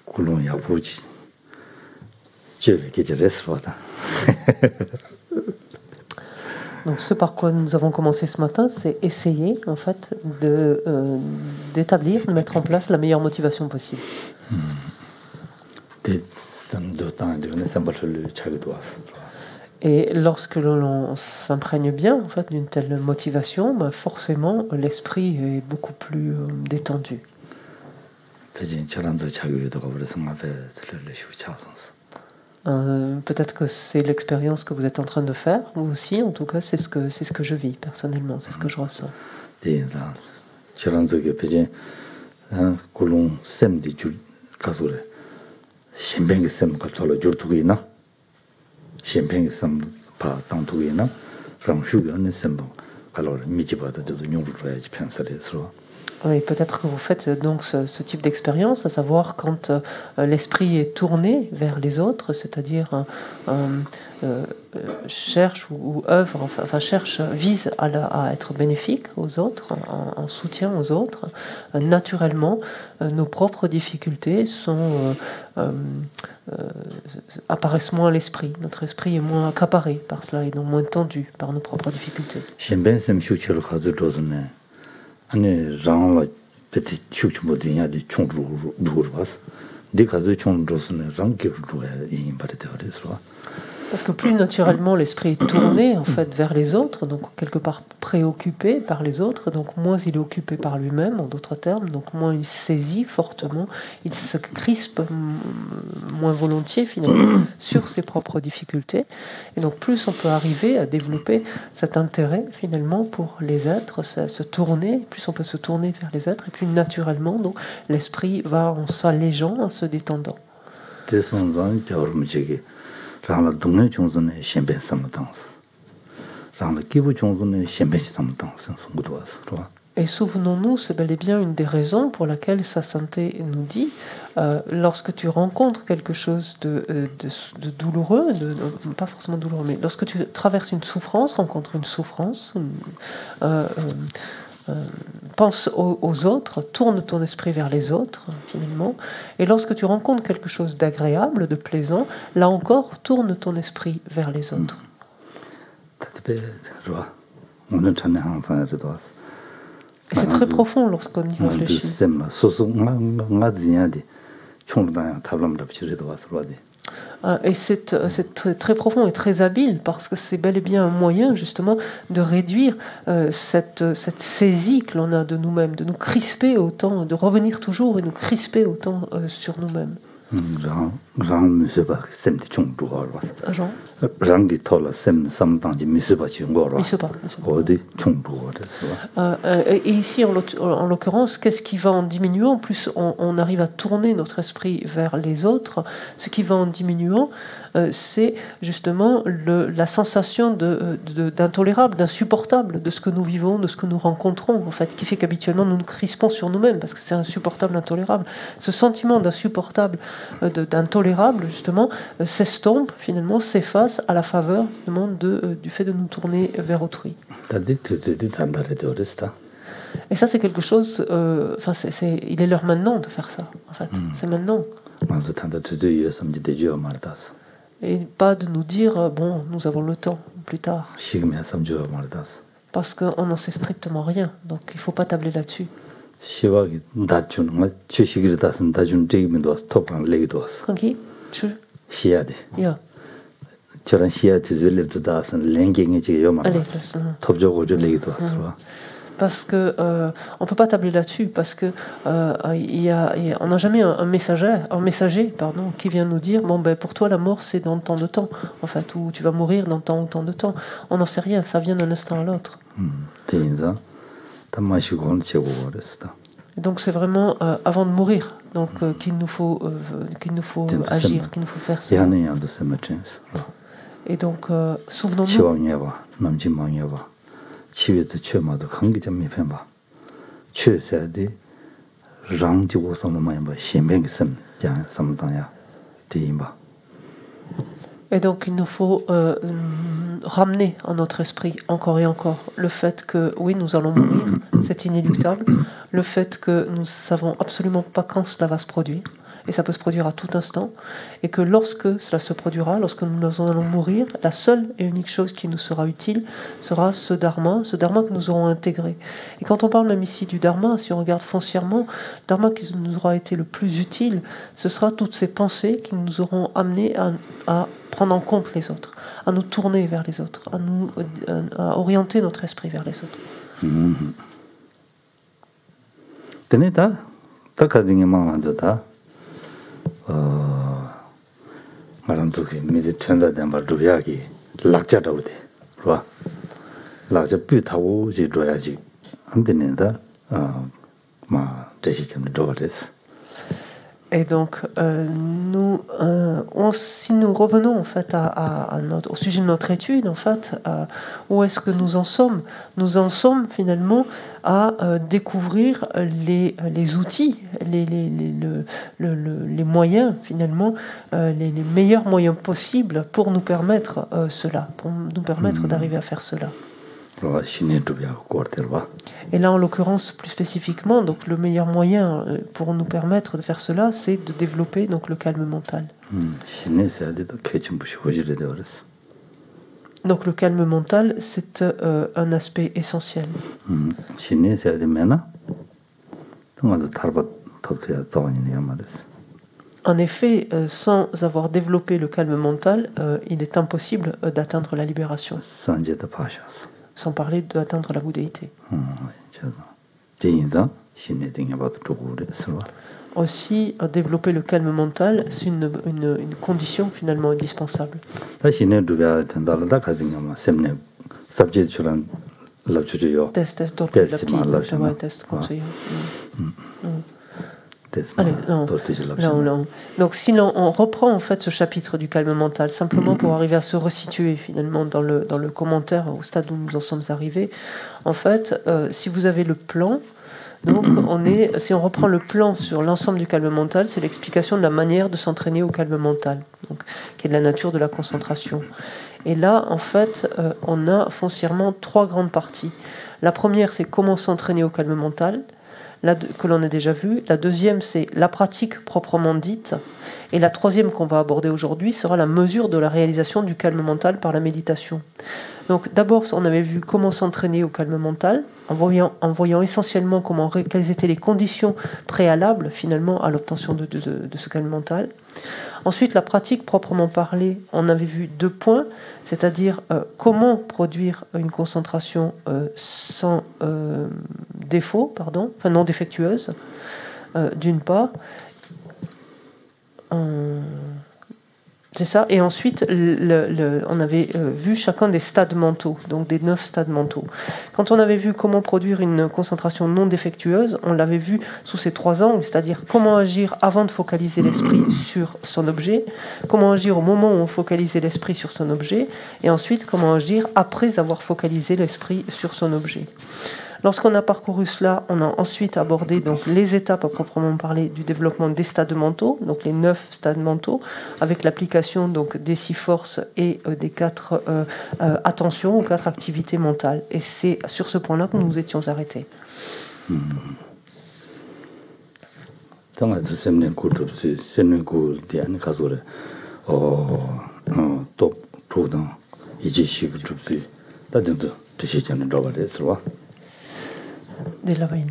Kulon ya buji. Jeve ke resroda. Donc ce par quoi nous avons commencé ce matin, c'est essayer en fait d'établir, de mettre en place la meilleure motivation possible. Et lorsque l'on s'imprègne bien en fait d'une telle motivation, ben forcément l'esprit est beaucoup plus détendu. Peut-être que c'est l'expérience que vous êtes en train de faire, vous aussi, en tout cas, c'est ce que je vis personnellement, c'est ce que je ressens. Oui, peut-être que vous faites donc ce type d'expérience, à savoir quand l'esprit est tourné vers les autres, c'est-à-dire cherche ou œuvre, enfin cherche, vise à être bénéfique aux autres, en soutien aux autres. Naturellement, nos propres difficultés apparaissent moins à l'esprit. Notre esprit est moins accaparé par cela et donc moins tendu par nos propres difficultés. 아니 장라 베티 추추모디야 디 총루루 루르바스 데가도 총루스네 랑게루루에 임바레데어레스와. Parce que plus naturellement l'esprit est tourné en fait vers les autres, donc quelque part préoccupé par les autres, donc moins il est occupé par lui-même, en d'autres termes, donc moins il saisit fortement, il se crispe moins volontiers finalement sur ses propres difficultés, et donc plus on peut arriver à développer cet intérêt finalement pour les êtres, se tourner, plus on peut se tourner vers les êtres, et plus naturellement donc l'esprit va en s'allégeant, en se détendant. rāngā dōngyā chōngzō nē shimbēn samā tāngsi. Et souvenons-nous, c'est bel et bien une des raisons pour laquelle Sa Sainteté nous dit, lorsque tu rencontres quelque chose de douloureux, pas forcément douloureux, mais lorsque tu traverses une souffrance, rencontres une souffrance, pense aux autres, tourne ton esprit vers les autres, finalement. Et lorsque tu rencontres quelque chose d'agréable, de plaisant, là encore, tourne ton esprit vers les autres. Et c'est très profond lorsqu'on y réfléchit. Et c'est très profond et très habile parce que c'est bel et bien un moyen justement de réduire cette saisie que l'on a de nous-mêmes, de nous crisper autant, de revenir toujours et nous crisper autant sur nous-mêmes. Jean et ici, en l'occurrence, qu'est-ce qui va en diminuant? Plus on arrive à tourner notre esprit vers les autres, ce qui va en diminuant, c'est justement la sensation d'intolérable, d'insupportable de ce que nous vivons, de ce que nous rencontrons, en fait, qui fait qu'habituellement nous nous crispons sur nous-mêmes parce que c'est insupportable, intolérable. Ce sentiment d'insupportable, d'intolérable, justement, s'estompe, finalement, s'efface à la faveur du fait de nous tourner vers autrui. Et ça, c'est quelque chose... il est l'heure maintenant de faire ça, en fait. C'est maintenant. Et pas de nous dire, bon, nous avons le temps, plus tard. Parce qu'on n'en sait strictement rien, donc il ne faut pas tabler là-dessus. Kanki? Ja. Parce que on peut pas tabler là-dessus parce que on n'a jamais un messager qui vient nous dire bon ben pour toi la mort c'est dans tant de temps en fait ou tu vas mourir dans tant ou tant de temps. On n'en sait rien, ça vient d'un instant à l'autre. Et donc c'est vraiment avant de mourir donc qu'il nous faut agir, qu'il nous faut faire ça. Et donc souvenons-nous. Et donc il nous faut ramener à notre esprit encore et encore le fait que oui nous allons mourir, c'est inéluctable, le fait que nous savons absolument pas quand cela va se produire. Et ça peut se produire à tout instant, et que lorsque cela se produira, lorsque nous allons mourir, la seule et unique chose qui nous sera utile sera ce dharma que nous aurons intégré. Et quand on parle même ici du dharma, si on regarde foncièrement, le dharma qui nous aura été le plus utile, ce sera toutes ces pensées qui nous auront amené à prendre en compte les autres, à nous tourner vers les autres, à orienter notre esprit vers les autres. Et donc, si nous revenons en fait au sujet de notre étude, en fait, où est-ce que nous en sommes? Nous en sommes finalement à découvrir les outils, les moyens finalement, les meilleurs moyens possibles pour nous permettre cela, pour nous permettre d'arriver à faire cela. Et là, en l'occurrence, plus spécifiquement, donc le meilleur moyen pour nous permettre de faire cela, c'est de développer donc le calme mental. Donc le calme mental, c'est un aspect essentiel. En effet, sans avoir développé le calme mental, il est impossible d'atteindre la libération. Sans parler d'atteindre la bouddhéité. Aussi, développer le calme mental, c'est une condition finalement indispensable. Allez, non. Non. Donc si on reprend en fait ce chapitre du calme mental, simplement pour arriver à se resituer finalement dans le commentaire au stade où nous en sommes arrivés, en fait, si vous avez le plan, donc si on reprend le plan sur l'ensemble du calme mental, c'est l'explication de la manière de s'entraîner au calme mental, donc, qui est de la nature de la concentration. Et là, en fait, on a foncièrement 3 grandes parties. La première, c'est comment s'entraîner au calme mental, que l'on a déjà vu. La deuxième, c'est la pratique proprement dite. Et la troisième qu'on va aborder aujourd'hui sera la mesure de la réalisation du calme mental par la méditation. Donc d'abord, on avait vu comment s'entraîner au calme mental, en voyant essentiellement quelles étaient les conditions préalables finalement à l'obtention de ce calme mental. Ensuite, la pratique proprement parlée, on avait vu 2 points, c'est-à-dire comment produire une concentration sans défaut, non défectueuse, d'une part. C'est ça. Et ensuite, on avait vu chacun des stades mentaux, donc des 9 stades mentaux. Quand on avait vu comment produire une concentration non défectueuse, on l'avait vu sous ces 3 angles, c'est-à-dire comment agir avant de focaliser l'esprit sur son objet, comment agir au moment où on focalisait l'esprit sur son objet, et ensuite comment agir après avoir focalisé l'esprit sur son objet. Lorsqu'on a parcouru cela, on a ensuite abordé donc les étapes à proprement parler du développement des stades mentaux, donc les 9 stades mentaux, avec l'application donc des 6 forces et des 4 attentions ou 4 activités mentales. Et c'est sur ce point-là que nous nous étions arrêtés. De la veine.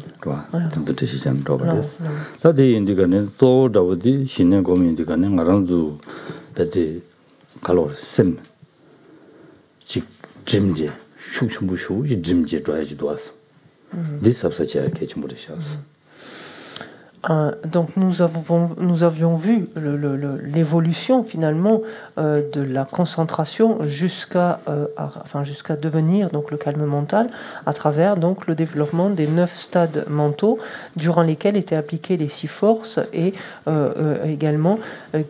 Donc nous avions vu l'évolution finalement de la concentration jusqu'à devenir donc le calme mental à travers donc le développement des 9 stades mentaux durant lesquels étaient appliquées les 6 forces et également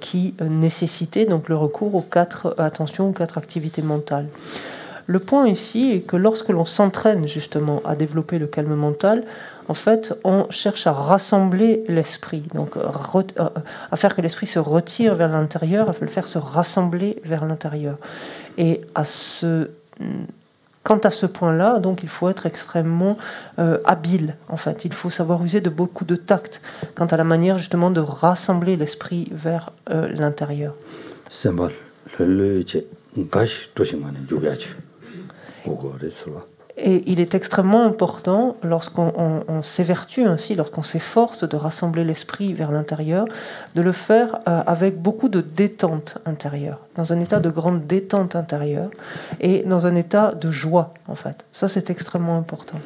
qui nécessitaient donc le recours aux 4 attentions, aux 4 activités mentales. Le point ici est que lorsque l'on s'entraîne justement à développer le calme mental, en fait, on cherche à rassembler l'esprit, donc à faire que l'esprit se retire vers l'intérieur, à le faire se rassembler vers l'intérieur. Et quant à ce point-là, donc il faut être extrêmement habile, en fait. Il faut savoir user de beaucoup de tact quant à la manière justement de rassembler l'esprit vers l'intérieur. Et il est extrêmement important, lorsqu'on s'évertue ainsi, lorsqu'on s'efforce de rassembler l'esprit vers l'intérieur, de le faire avec beaucoup de détente intérieure, dans un état de grande détente intérieure et dans un état de joie, en fait. Ça, c'est extrêmement important.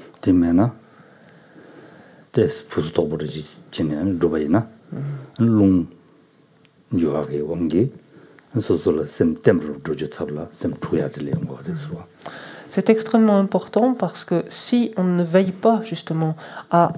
C'est extrêmement important parce que si on ne veille pas justement à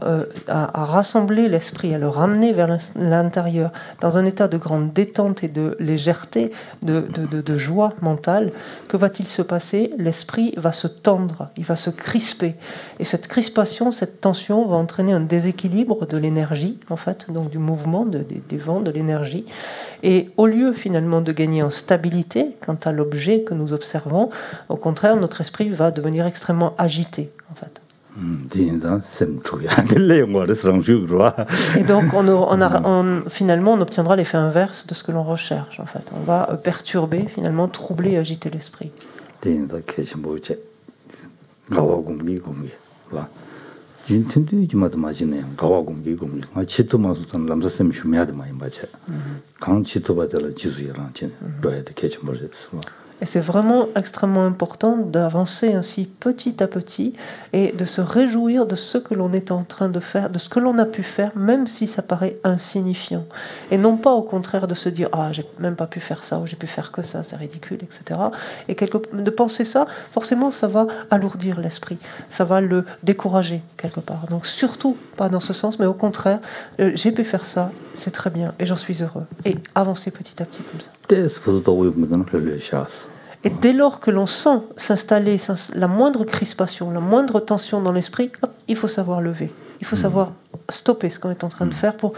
rassembler l'esprit, à le ramener vers l'intérieur dans un état de grande détente et de légèreté, de joie mentale, que va-t-il se passer? L'esprit va se tendre, il va se crisper. Et cette crispation, cette tension va entraîner un déséquilibre de l'énergie, en fait, donc du mouvement, des vents, de l'énergie. Et au lieu finalement de gagner en stabilité quant à l'objet que nous observons, au contraire, notre esprit va devenir extrêmement agité, en fait. Et donc, finalement, on obtiendra l'effet inverse de ce que l'on recherche, en fait. On va perturber, finalement, troubler et agiter l'esprit. Et c'est vraiment extrêmement important d'avancer ainsi petit à petit et de se réjouir de ce que l'on est en train de faire, de ce que l'on a pu faire, même si ça paraît insignifiant. Et non pas au contraire de se dire « Ah, j'ai même pas pu faire ça, ou j'ai pu faire que ça, c'est ridicule, etc. » Et de penser ça, forcément, ça va alourdir l'esprit, ça va le décourager quelque part. Donc surtout pas dans ce sens, mais au contraire, j'ai pu faire ça, c'est très bien, et j'en suis heureux. Et avancer petit à petit comme ça. Et dès lors que l'on sent s'installer la moindre crispation, la moindre tension dans l'esprit, hop, il faut savoir lever. Il faut savoir stopper ce qu'on est en train de faire pour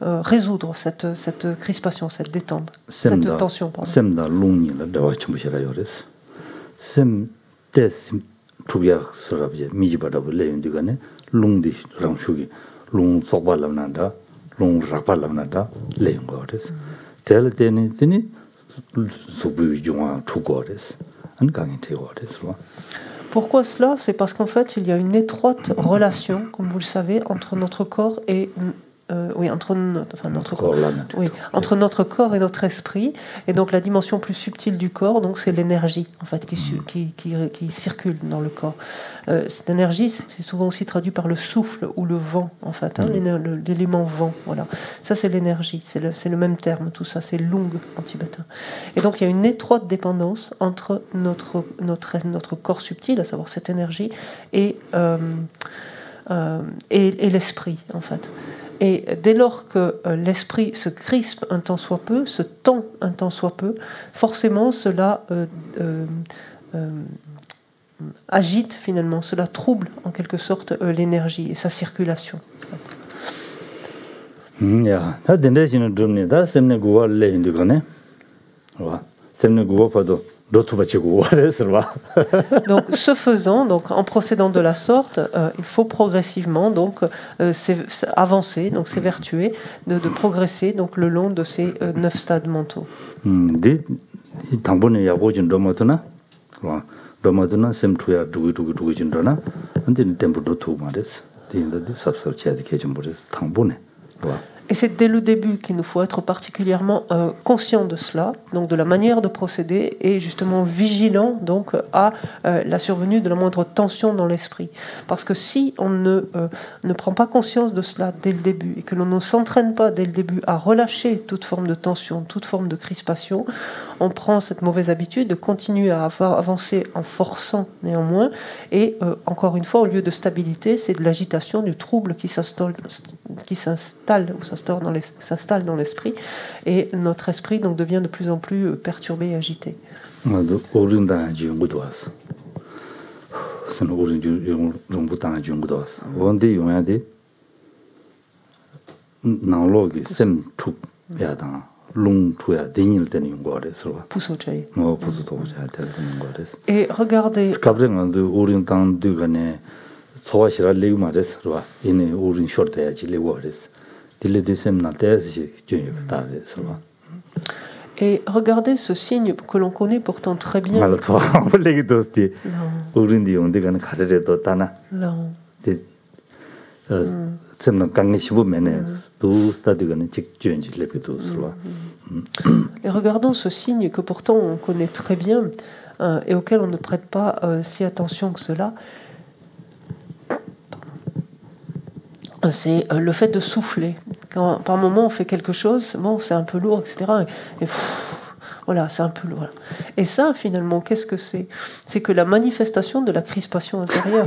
résoudre cette crispation, cette détente, cette tension. Pourquoi cela? C'est parce qu'en fait, il y a une étroite relation, comme vous le savez, entre notre corps et entre notre corps et notre esprit. Et donc la dimension plus subtile du corps, donc c'est l'énergie en fait qui circule dans le corps. Cette énergie, c'est souvent aussi traduit par le souffle ou le vent en fait, l'élément vent. Voilà, ça c'est l'énergie, c'est le même terme. Tout ça, c'est lung en tibétain. Et donc il y a une étroite dépendance entre notre corps subtil, à savoir cette énergie, et l'esprit en fait. Et dès lors que l'esprit se crispe un tant soit peu, se tend un tant soit peu, forcément cela agite finalement, cela trouble en quelque sorte l'énergie et sa circulation. Donc, ce faisant, donc en procédant de la sorte, il faut progressivement donc avancer, donc s'évertuer, de progresser donc le long de ces 9 stades mentaux. Et c'est dès le début qu'il nous faut être particulièrement conscient de cela, donc de la manière de procéder et justement vigilant donc à la survenue de la moindre tension dans l'esprit. Parce que si on ne prend pas conscience de cela dès le début et que l'on ne s'entraîne pas dès le début à relâcher toute forme de tension, toute forme de crispation, on prend cette mauvaise habitude de continuer à avancer en forçant néanmoins et encore une fois, au lieu de stabilité, c'est de l'agitation, du trouble qui s'installe dans l'esprit et notre esprit donc devient de plus en plus perturbé et agité. Et regardez Et regardez ce signe que l'on connaît pourtant très bien. Et regardons ce signe que pourtant on connaît très bien et auquel on ne prête pas si attention que cela. C'est le fait de souffler. Quand par moment on fait quelque chose, bon, c'est un peu lourd, etc. Et voilà, c'est un peu lourd. Et ça, finalement, qu'est-ce que c'est? C'est que la manifestation de la crispation intérieure.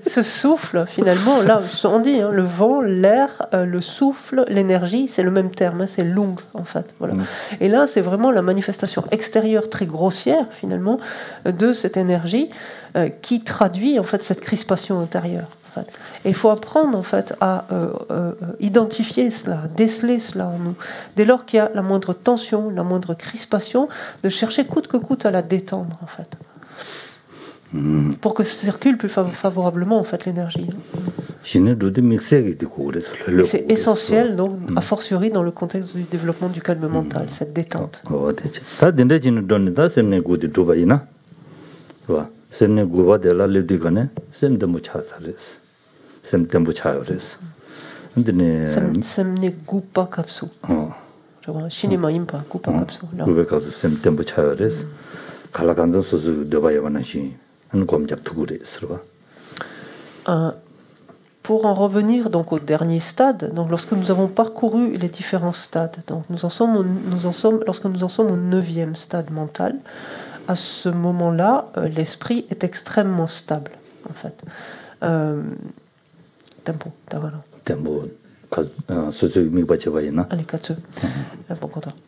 Ce souffle, finalement, là, on dit, le vent, l'air, le souffle, l'énergie, c'est le même terme, c'est lung, en fait. Voilà. Et là, c'est vraiment la manifestation extérieure très grossière, finalement, de cette énergie qui traduit, en fait, cette crispation intérieure. Et il faut apprendre en fait à identifier cela, à déceler cela en nous. Dès lors qu'il y a la moindre tension, la moindre crispation, de chercher coûte que coûte à la détendre en fait, pour que circule plus favorablement en fait l'énergie. Et c'est essentiel donc a fortiori dans le contexte du développement du calme mental, cette détente. 저거 시니마 임파 구파갑소. 왜 가서 샘 템포 차요레스. 갈라간도 소수 되바야바나시. 한 검잡 두고레 스르바. Pour en revenir donc au dernier stade, donc lorsque nous avons parcouru les différents stades, donc lorsque nous en sommes au 9e stade mental, à ce moment-là, l'esprit est extrêmement stable, en fait. Tempo, tempo,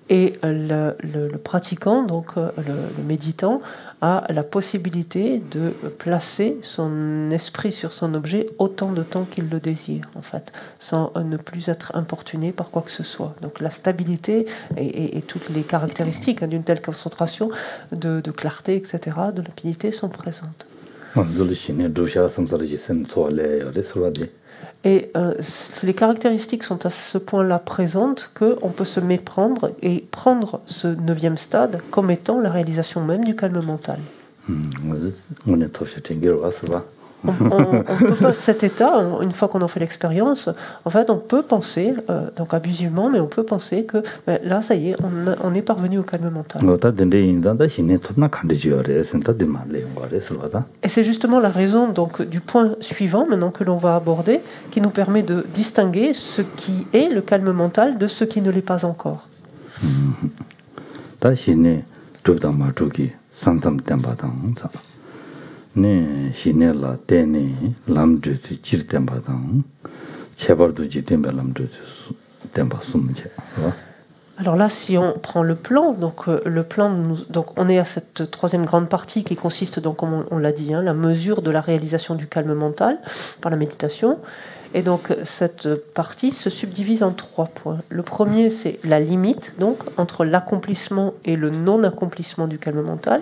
et le pratiquant, donc le méditant, a la possibilité de placer son esprit sur son objet autant de temps qu'il le désire, en fait, sans ne plus être importuné par quoi que ce soit. Donc la stabilité et toutes les caractéristiques d'une telle concentration, de clarté, etc., de limpidité sont présentes. Et les caractéristiques sont à ce point-là présentes qu'on peut se méprendre et prendre ce 9e stade comme étant la réalisation même du calme mental. On peut pas, cet état, une fois qu'on en fait l'expérience, en fait, on peut penser, donc abusivement, mais on peut penser que là, ça y est, on est parvenu au calme mental. Et c'est justement la raison donc, du point suivant, maintenant que l'on va aborder, qui nous permet de distinguer ce qui est le calme mental de ce qui ne l'est pas encore. 네 시네라 때네 람드지 지르템바당 제발도 지템벨람드 템바 숨제. Alors là, si on prend le plan, donc on est à cette troisième grande partie qui consiste, donc, comme on l'a dit, la mesure de la réalisation du calme mental par la méditation. Et donc cette partie se subdivise en 3 points. Le premier, c'est la limite, donc entre l'accomplissement et le non-accomplissement du calme mental.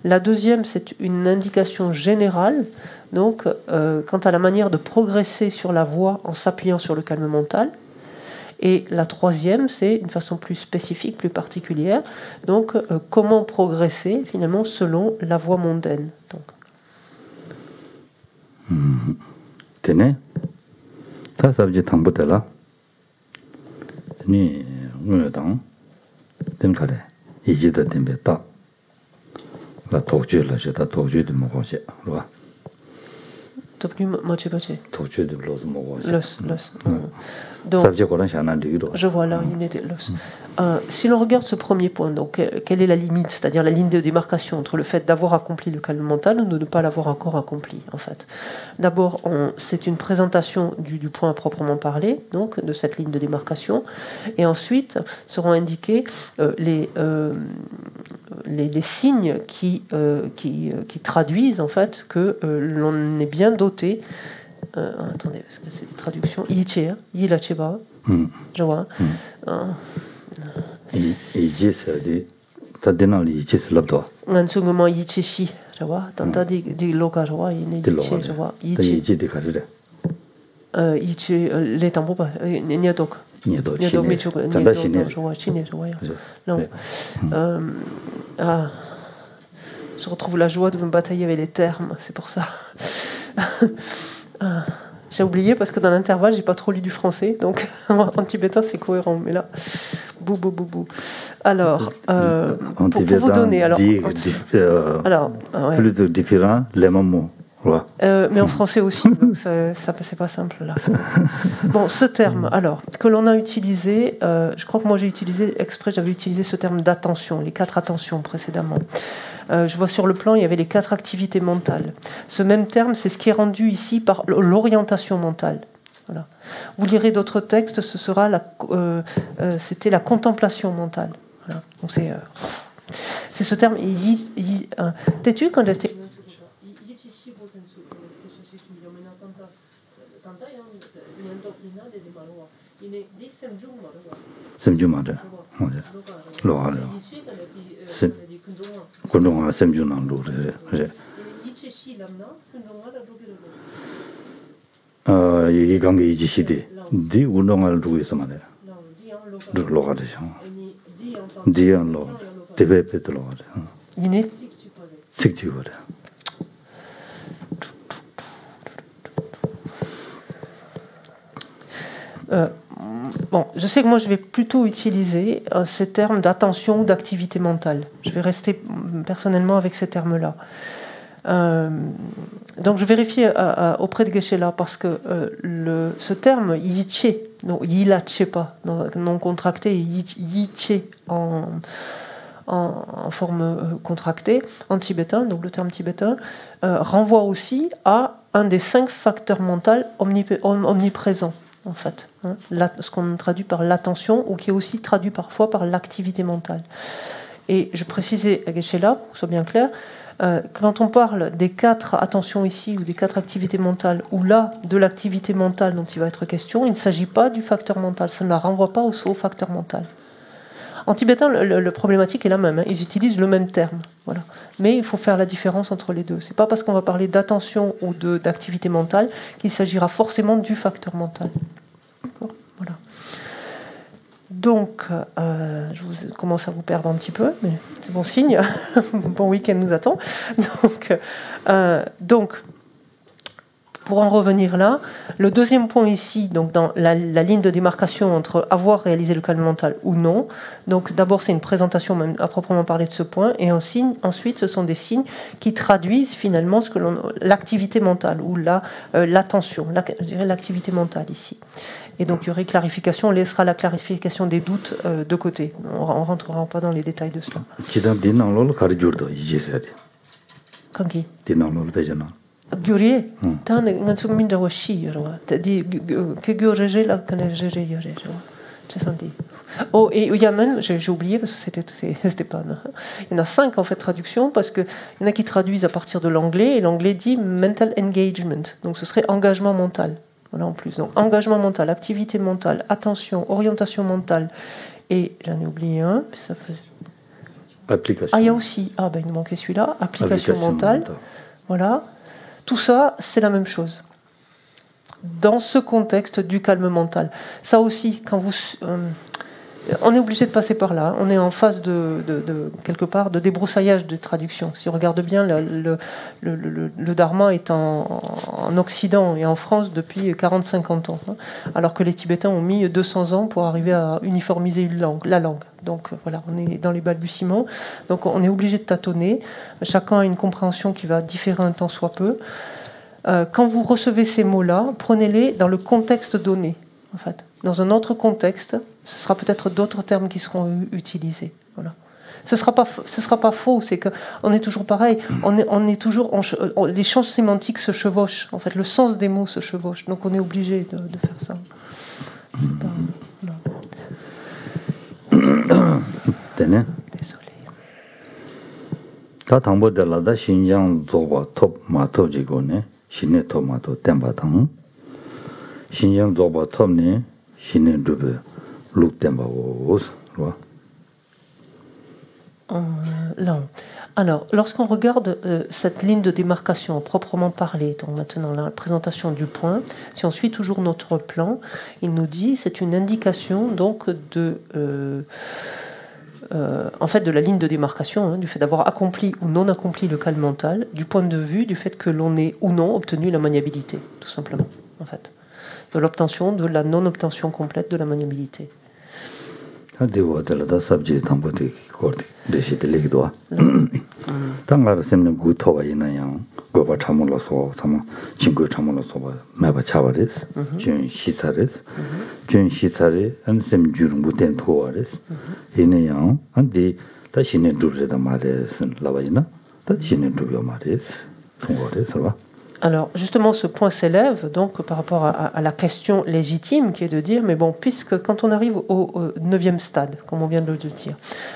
La deuxième, c'est une indication générale, donc quant à la manière de progresser sur la voie en s'appuyant sur le calme mental. Et la troisième, c'est une façon plus spécifique, plus particulière, donc comment progresser finalement selon la voie mondaine. Tene, ta sabji tambutela, ni ngudang, temkare, ijida tembeta. La torture là, j'ai ta torture de mon rocher, là. Torture de l'os mon rocher. Donc, je vois là, il était l'os. Si l'on regarde ce premier point, donc quelle est la limite, c'est-à-dire la ligne de démarcation entre le fait d'avoir accompli le calme mental ou de ne pas l'avoir encore accompli, en fait. D'abord, c'est une présentation du point à proprement parler, donc de cette ligne de démarcation, et ensuite seront indiqués les signes qui traduisent en fait que l'on est bien doté. Attendez, parce que c'est des traductions. Yiche, yilacheba. Je vois. Yiche, c'est ta dénal yiche c'est là-bas. Ngansunguma yiche shi, je vois. Tanta di loka, je vois. Il est yiche, je vois. Yiche de carrière. Yiche, les tambours, niadok. Niadok, tanta chine. Je vois, chine, je vois. Non. Je retrouve la joie de me batailler avec les termes, c'est pour ça. J'ai oublié parce que dans l'intervalle, j'ai pas trop lu du français, donc en tibétain c'est cohérent, mais là, bou. Alors, pour vous donner, plus de différents les mots. Mais en français aussi, donc ça c'est pas simple là. Bon, ce terme, alors que l'on a utilisé, je crois que moi j'avais utilisé ce terme d'attention, les 4 attentions précédemment. Je vois sur le plan, il y avait les 4 activités mentales. Ce même terme, c'est ce qui est rendu ici par l'orientation mentale. Voilà. Vous lirez d'autres textes, ce sera c'était la contemplation mentale. Voilà. Donc c'est ce terme. T'es-tu quand kundunga semju nang lu re yi gang yi ji de di unonga lu is ma de lo ga de chang di an lo de be pe de lo ga de ini sik ji go de bon, je sais que moi je vais plutôt utiliser ces termes d'attention ou d'activité mentale. Je vais rester personnellement avec ces termes-là. Donc je vérifie auprès de Geshe-la parce que ce terme yiche, non yilache pas, non contracté, yiche en forme contractée en tibétain, donc le terme tibétain renvoie aussi à un des 5 facteurs mentaux omniprésents en fait, hein, ce qu'on traduit par l'attention ou qui est aussi traduit parfois par l'activité mentale. Et je précisais à Geshe-la, pour que ce soit bien clair, quand on parle des 4 attentions ici ou des 4 activités mentales ou là de l'activité mentale dont il va être question, il ne s'agit pas du facteur mental, ça ne la renvoie pas au facteur mental. En tibétain, le problématique est la même, hein, ils utilisent le même terme, voilà. Mais il faut faire la différence entre les deux. C'est pas parce qu'on va parler d'attention ou d'activité mentale qu'il s'agira forcément du facteur mental. D'accord ? Voilà. Donc, je commence à vous perdre un petit peu, mais c'est bon signe. Bon week-end nous attend. Donc, pour en revenir là, le deuxième point ici, donc dans la ligne de démarcation entre avoir réalisé le calme mental ou non. Donc, d'abord, c'est une présentation même à proprement parler de ce point, et ensuite, ce sont des signes qui traduisent finalement l'activité mentale ou l'attention, je dirais l'activité mentale ici. Et donc, il y aurait clarification, on laissera la clarification des doutes de côté. On ne rentrera pas dans les détails de cela. Kanki Gyuri, t'as un soumis de Washi, t'as dit que Gyurégé la Kanégé Yore. J'ai senti. Oh, et au Yamen, j'ai oublié parce que c'était pas. Il y en a 5 en fait traductions parce qu'il y en a qui traduisent à partir de l'anglais et l'anglais dit mental engagement, donc ce serait engagement mental. Voilà en plus. Donc engagement mental, activité mentale, attention, orientation mentale et j'en ai oublié un. Ça faisait... Application. Ah, il y a aussi. Ah ben il nous manquait celui-là. Application mentale. Voilà. Tout ça, c'est la même chose. Dans ce contexte du calme mental. Ça aussi, quand vous... on est obligé de passer par là. On est en phase de quelque part, de débroussaillage de traduction. Si on regarde bien, le Dharma est en Occident et en France depuis 40-50 ans. Hein, alors que les Tibétains ont mis 200 ans pour arriver à uniformiser la langue. Donc voilà, on est dans les balbutiements. Donc on est obligé de tâtonner. Chacun a une compréhension qui va différer un tant soit peu. Quand vous recevez ces mots-là, prenez-les dans le contexte donné, en fait. Dans un autre contexte, ce sera peut-être d'autres termes qui seront utilisés. Voilà. Ce sera pas faux, c'est que on est toujours pareil. On est toujours les champs sémantiques se chevauchent. En fait, le sens des mots se chevauche. Donc on est obligé de faire ça. Désolé. Ta tambo de la da Xinjiang zoba top ma top jigone, Xine top ma top temba tang. Xinjiang zoba top ne Xine dube luk temba os, là. Alors, lorsqu'on regarde cette ligne de démarcation proprement parlée, donc maintenant la présentation du point, si on suit toujours notre plan, il nous dit c'est une indication donc en fait de la ligne de démarcation, hein, du fait d'avoir accompli ou non accompli le calme mental, du point de vue du fait que l'on ait ou non obtenu la maniabilité, tout simplement, en fait, de l'obtention, de la non-obtention complète de la maniabilité. Dewa de la subject tambo de corte de chez les doigts. Tangar semne gu toba ina yang goba chamola so sama chingo chamola so maba chavares jun shitares jun shitare an sem jurung buten toares ina yang andi ta shine dure da mare sun lawaina ta shine dure mare songore ça. Alors, justement, ce point s'élève donc par rapport à la question légitime qui est de dire, mais bon, puisque quand on arrive au 9e stade, comme on vient de le dire,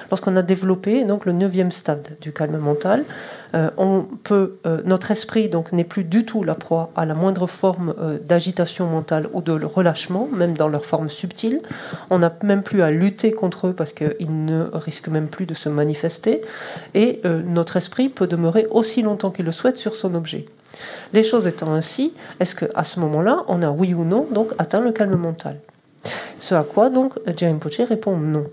lorsqu'on a développé donc le 9e stade du calme mental, notre esprit donc n'est plus du tout la proie à la moindre forme d'agitation mentale ou de relâchement, même dans leur forme subtile. On n'a même plus à lutter contre eux parce qu'ils ne risquent même plus de se manifester. Et notre esprit peut demeurer aussi longtemps qu'il le souhaite sur son objet. Les choses étant ainsi, est-ce qu'à ce moment-là, on a oui ou non donc atteint le calme mental? Ce à quoi donc Jai Rinpoche répond non.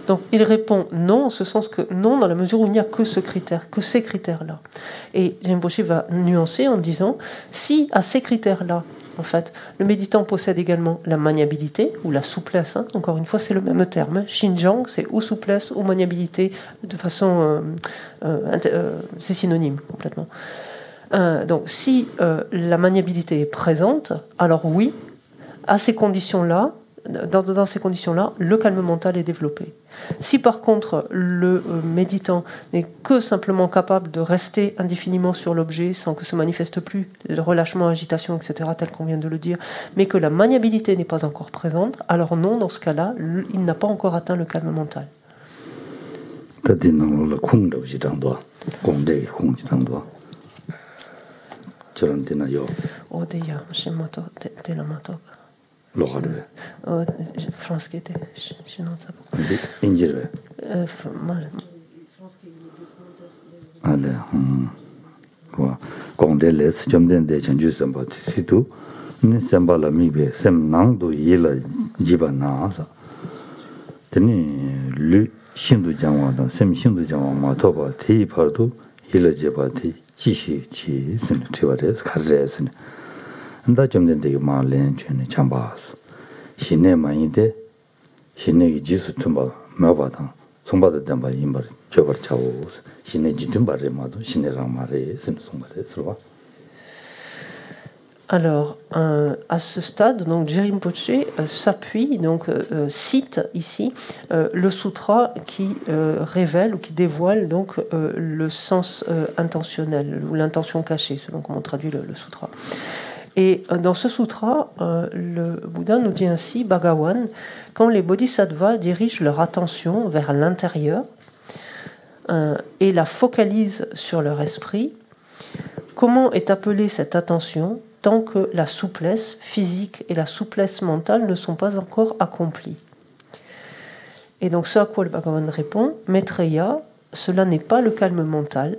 Donc il répond non, en ce sens que non, dans la mesure où il n'y a que ce critère, que ces critères-là. Et Rinpoche va nuancer en disant, si à ces critères-là, en fait, le méditant possède également la maniabilité ou la souplesse, hein, encore une fois, c'est le même terme. Xinjiang, c'est ou souplesse ou maniabilité, de façon. C'est synonyme complètement. Donc, si la maniabilité est présente, alors oui, à ces conditions-là, dans ces conditions-là, le calme mental est développé. Si par contre le méditant n'est que simplement capable de rester indéfiniment sur l'objet sans que se manifeste plus le relâchement, agitation, etc., tel qu'on vient de le dire, mais que la maniabilité n'est pas encore présente, alors non, dans ce cas-là, il n'a pas encore atteint le calme mental. Franske shinonsa 인지를 말 알래 공델레스 점된데 전주선 버티도 네 셈발라 미베 셈낭도 일라 지바나서 되니 류 신도 장와도 셈 신도 장와 마토바 테이파도 일라 지바티 지시지 선 제바레스 카르레스네 한다 점된데 말렌 전에 참바스 신내 많이데 신내기 지수 tumba 마바당 송바도 담바 임바 저버 차오 신내 지tum바레 마도 신내랑 말에 송바데 들어와. Alors, à ce stade, donc Rinpoche s'appuie, donc cite ici le sutra qui révèle ou qui dévoile donc le sens intentionnel ou l'intention cachée, selon comment on traduit le sutra. Et dans ce sutra, le Bouddha nous dit ainsi, Bhagawan, quand les bodhisattvas dirigent leur attention vers l'intérieur et la focalisent sur leur esprit, comment est appelée cette attention tant que la souplesse physique et la souplesse mentale ne sont pas encore accomplies? Et donc ce à quoi le Bhagavan répond, Maitreya, cela n'est pas le calme mental.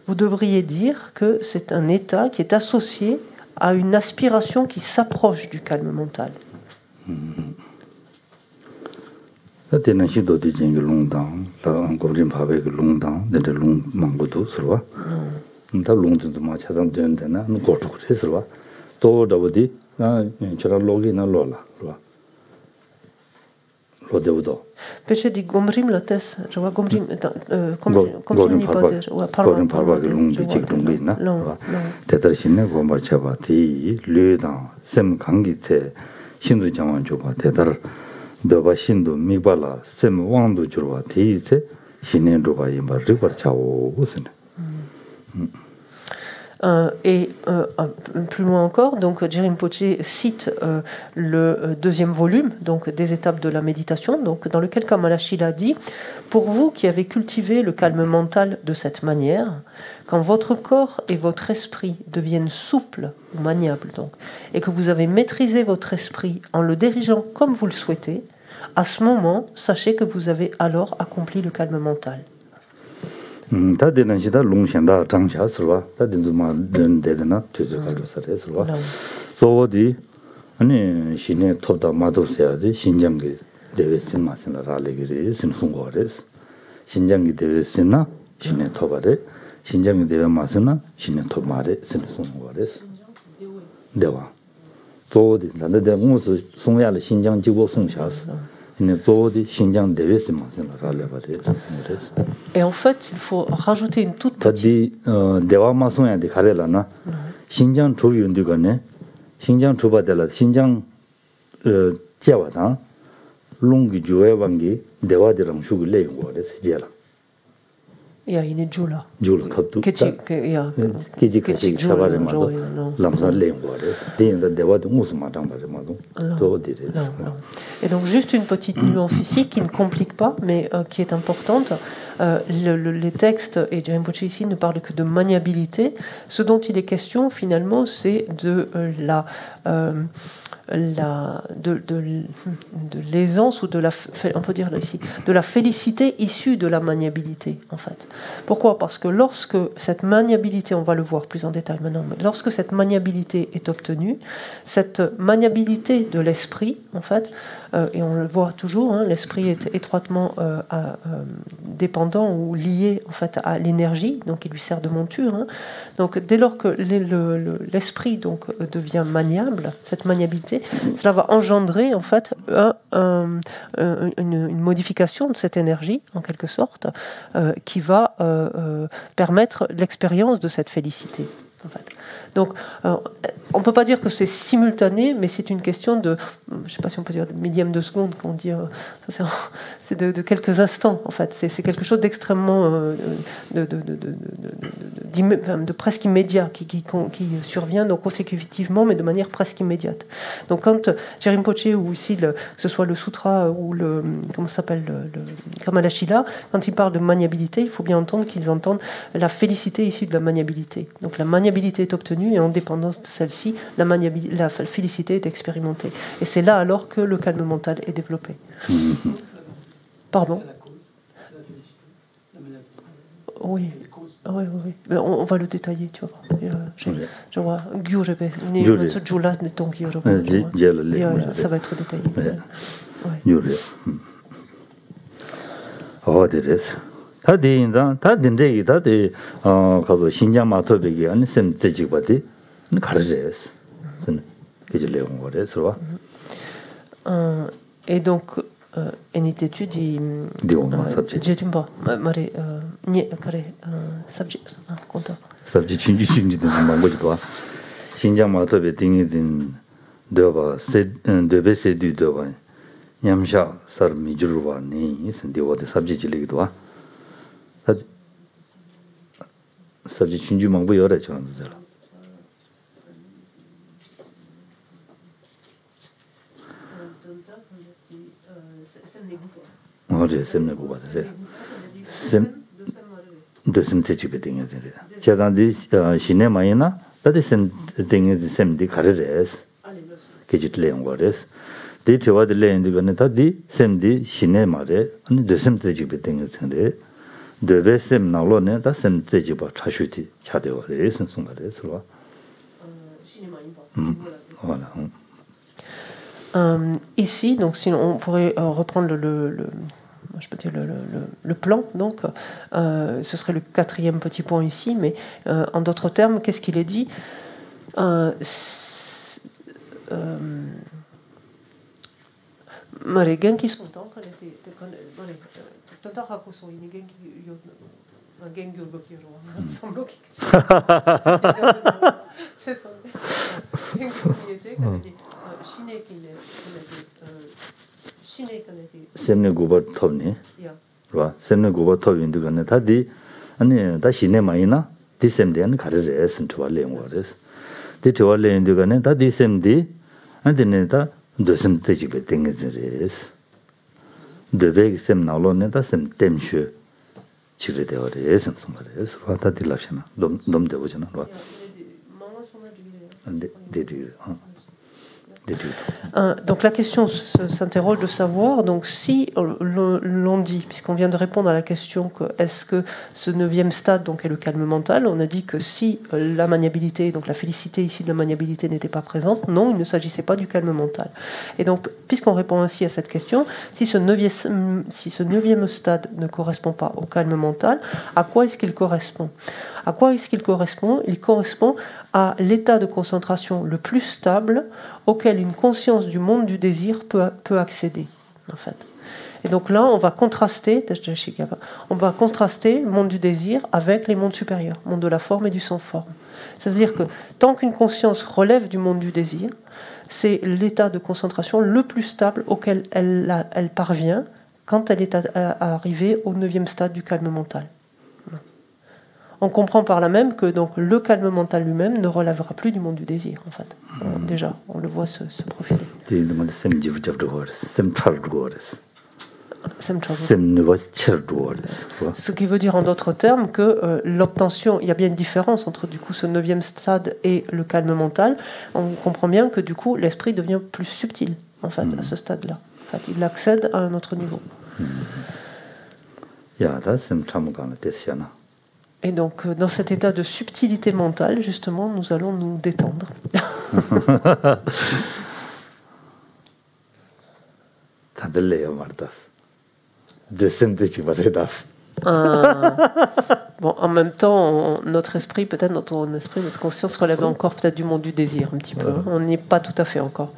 Vous devriez dire que c'est un état qui est associé à une aspiration qui s'approche du calme mental. Peche di gomrim la tes, je vois gomrim ni pas gomrim parba que long de chikdumbi na tetarshine gombar chaba ti lüdan sem kangi te 신도 장원 줘봐 대달 너바 신도 미발라 셈 왕도 줘봐 티세 신내 줘봐 이 말을 버차오 무슨 Et plus loin encore, donc Rinpoche cite le deuxième volume, donc des étapes de la méditation, donc dans lequel Kamalashila dit: pour vous qui avez cultivé le calme mental de cette manière, quand votre corps et votre esprit deviennent souples ou maniables, donc, et que vous avez maîtrisé votre esprit en le dirigeant comme vous le souhaitez, à ce moment, sachez que vous avez alors accompli le calme mental. 다들은 시다 롱신다 장샤스와 다들도 만든데나 퇴적하려서래서와 소디 아니 신의 톱다 마도세야지 신장기 대회신 마신라라레기리 신송거레스 신장기 대회신나 신의 톱아래 신장기 대회 마신나 신의 톱마래 신송거레스 대와 소디 나데 무슨 송야의 신장 지고 송샤스 Et en fait, il faut rajouter une toute petite... Il y a une Jula. Jula kaptu. Keji chabare mado. Lamsa lengware. Dinda dewa de musma dambare mado. Et donc juste une petite nuance ici qui ne complique pas, mais qui est importante. Les textes et Rinpoche ici ne parlent que de maniabilité. Ce dont il est question finalement, c'est de l'aisance ou on peut dire là ici, de la félicité issue de la maniabilité, en fait. Pourquoi? Parce que lorsque cette maniabilité, on va le voir plus en détail maintenant, mais lorsque cette maniabilité est obtenue, cette maniabilité de l'esprit, en fait, et on le voit toujours, hein, l'esprit est étroitement dépendant ou lié en fait à l'énergie, donc il lui sert de monture. Hein. Donc dès lors que l'esprit donc devient maniable, cette maniabilité, cela va engendrer en fait une modification de cette énergie en quelque sorte, qui va permettre l'expérience de cette félicité. En fait. Donc, on ne peut pas dire que c'est simultané, mais c'est une question de, je ne sais pas si on peut dire de millième de seconde, qu'on dit, c'est de quelques instants, en fait. C'est quelque chose d'extrêmement, de presque immédiat qui survient donc consécutivement, mais de manière presque immédiate. Donc, quand Jérôme Poché, ou ici, que ce soit le Sutra ou le, comment ça s'appelle, le Kamalashila, quand ils parlent de maniabilité, il faut bien entendre qu'ils entendent la félicité issue de la maniabilité. Donc, la maniabilité est obtenue et en dépendance de celle-ci, la félicité est expérimentée. Et c'est là alors que le calme mental est développé. Pardon? Oui. Oui. Mais on va le détailler, tu vois. Je vois. Ça va être détaillé. 다디인다 다딘데기 다디 가서 신장 마토베기 아니 셈때지 바디 가르제스 그게 레온 거래서 et donc une étude j'ai du pas 말에 니 그래 subject content subject 진지도 뭔가지 봐 신장 마토베 딩이든 되어 데베세디 되어 냠샤 서미주르바니 선디오데 subject이기도 와 sabji chunju mangbo yore chon dala ore semne go ba de sem de sem te chi beding de cha dan di shine mayina da de sem ding de sem di khare res ke jit le ngo res de chewa de le indi gane da di sem di shine mare ani de sem te chi beding de de sem naulone da sem teji ba chashuti chadewa resin sungare sura voilà. Ici, donc, si on pourrait reprendre je peux dire le plan, donc, ce serait le 4e petit point ici, mais en d'autres termes, qu'est-ce qu'il est dit? Genki sont semne goba topni 와 semne goba top인데 간에 다디 아니 다 시내 마이나 디셈데는 가르레스 투발레 거레스 디 투발레인데 간에 다 디셈디 안데네 다 도셈테지베 땡게즈레스 데베 셈 나올로네 다 셈 템슈 치르데오레스 송가레스 와다 딜라시나 놈 되보잖아 와 안데 데디 Donc la question s'interroge de savoir donc si l'on dit, puisqu'on vient de répondre à la question que est-ce que ce 9e stade donc est le calme mental, on a dit que si la maniabilité, donc la félicité ici de la maniabilité n'était pas présente, non, il ne s'agissait pas du calme mental. Et donc puisqu'on répond ainsi à cette question, si ce 9e stade ne correspond pas au calme mental, à quoi est-ce qu'il correspond? À quoi est-ce qu'il correspond? Il correspond à l'état de concentration le plus stable auquel une conscience du monde du désir peut accéder, en fait. Et donc là, on va contraster le monde du désir avec les mondes supérieurs, le monde de la forme et du sans-forme. C'est-à-dire que tant qu'une conscience relève du monde du désir, c'est l'état de concentration le plus stable auquel elle parvient quand elle est arrivée au 9e stade du calme mental. On comprend par là même que donc, le calme mental lui-même ne relèvera plus du monde du désir, en fait. Déjà, on le voit se profiler. Ce qui veut dire en d'autres termes que l'obtention, il y a bien une différence entre du coup ce 9e stade et le calme mental. On comprend bien que du coup l'esprit devient plus subtil en fait à ce stade-là. En fait, il accède à un autre niveau. Et donc dans cet état de subtilité mentale, justement, nous allons nous détendre. Bon, en même temps, notre esprit, peut-être notre conscience relève encore peut-être du monde du désir un petit peu. On n'y est pas tout à fait encore.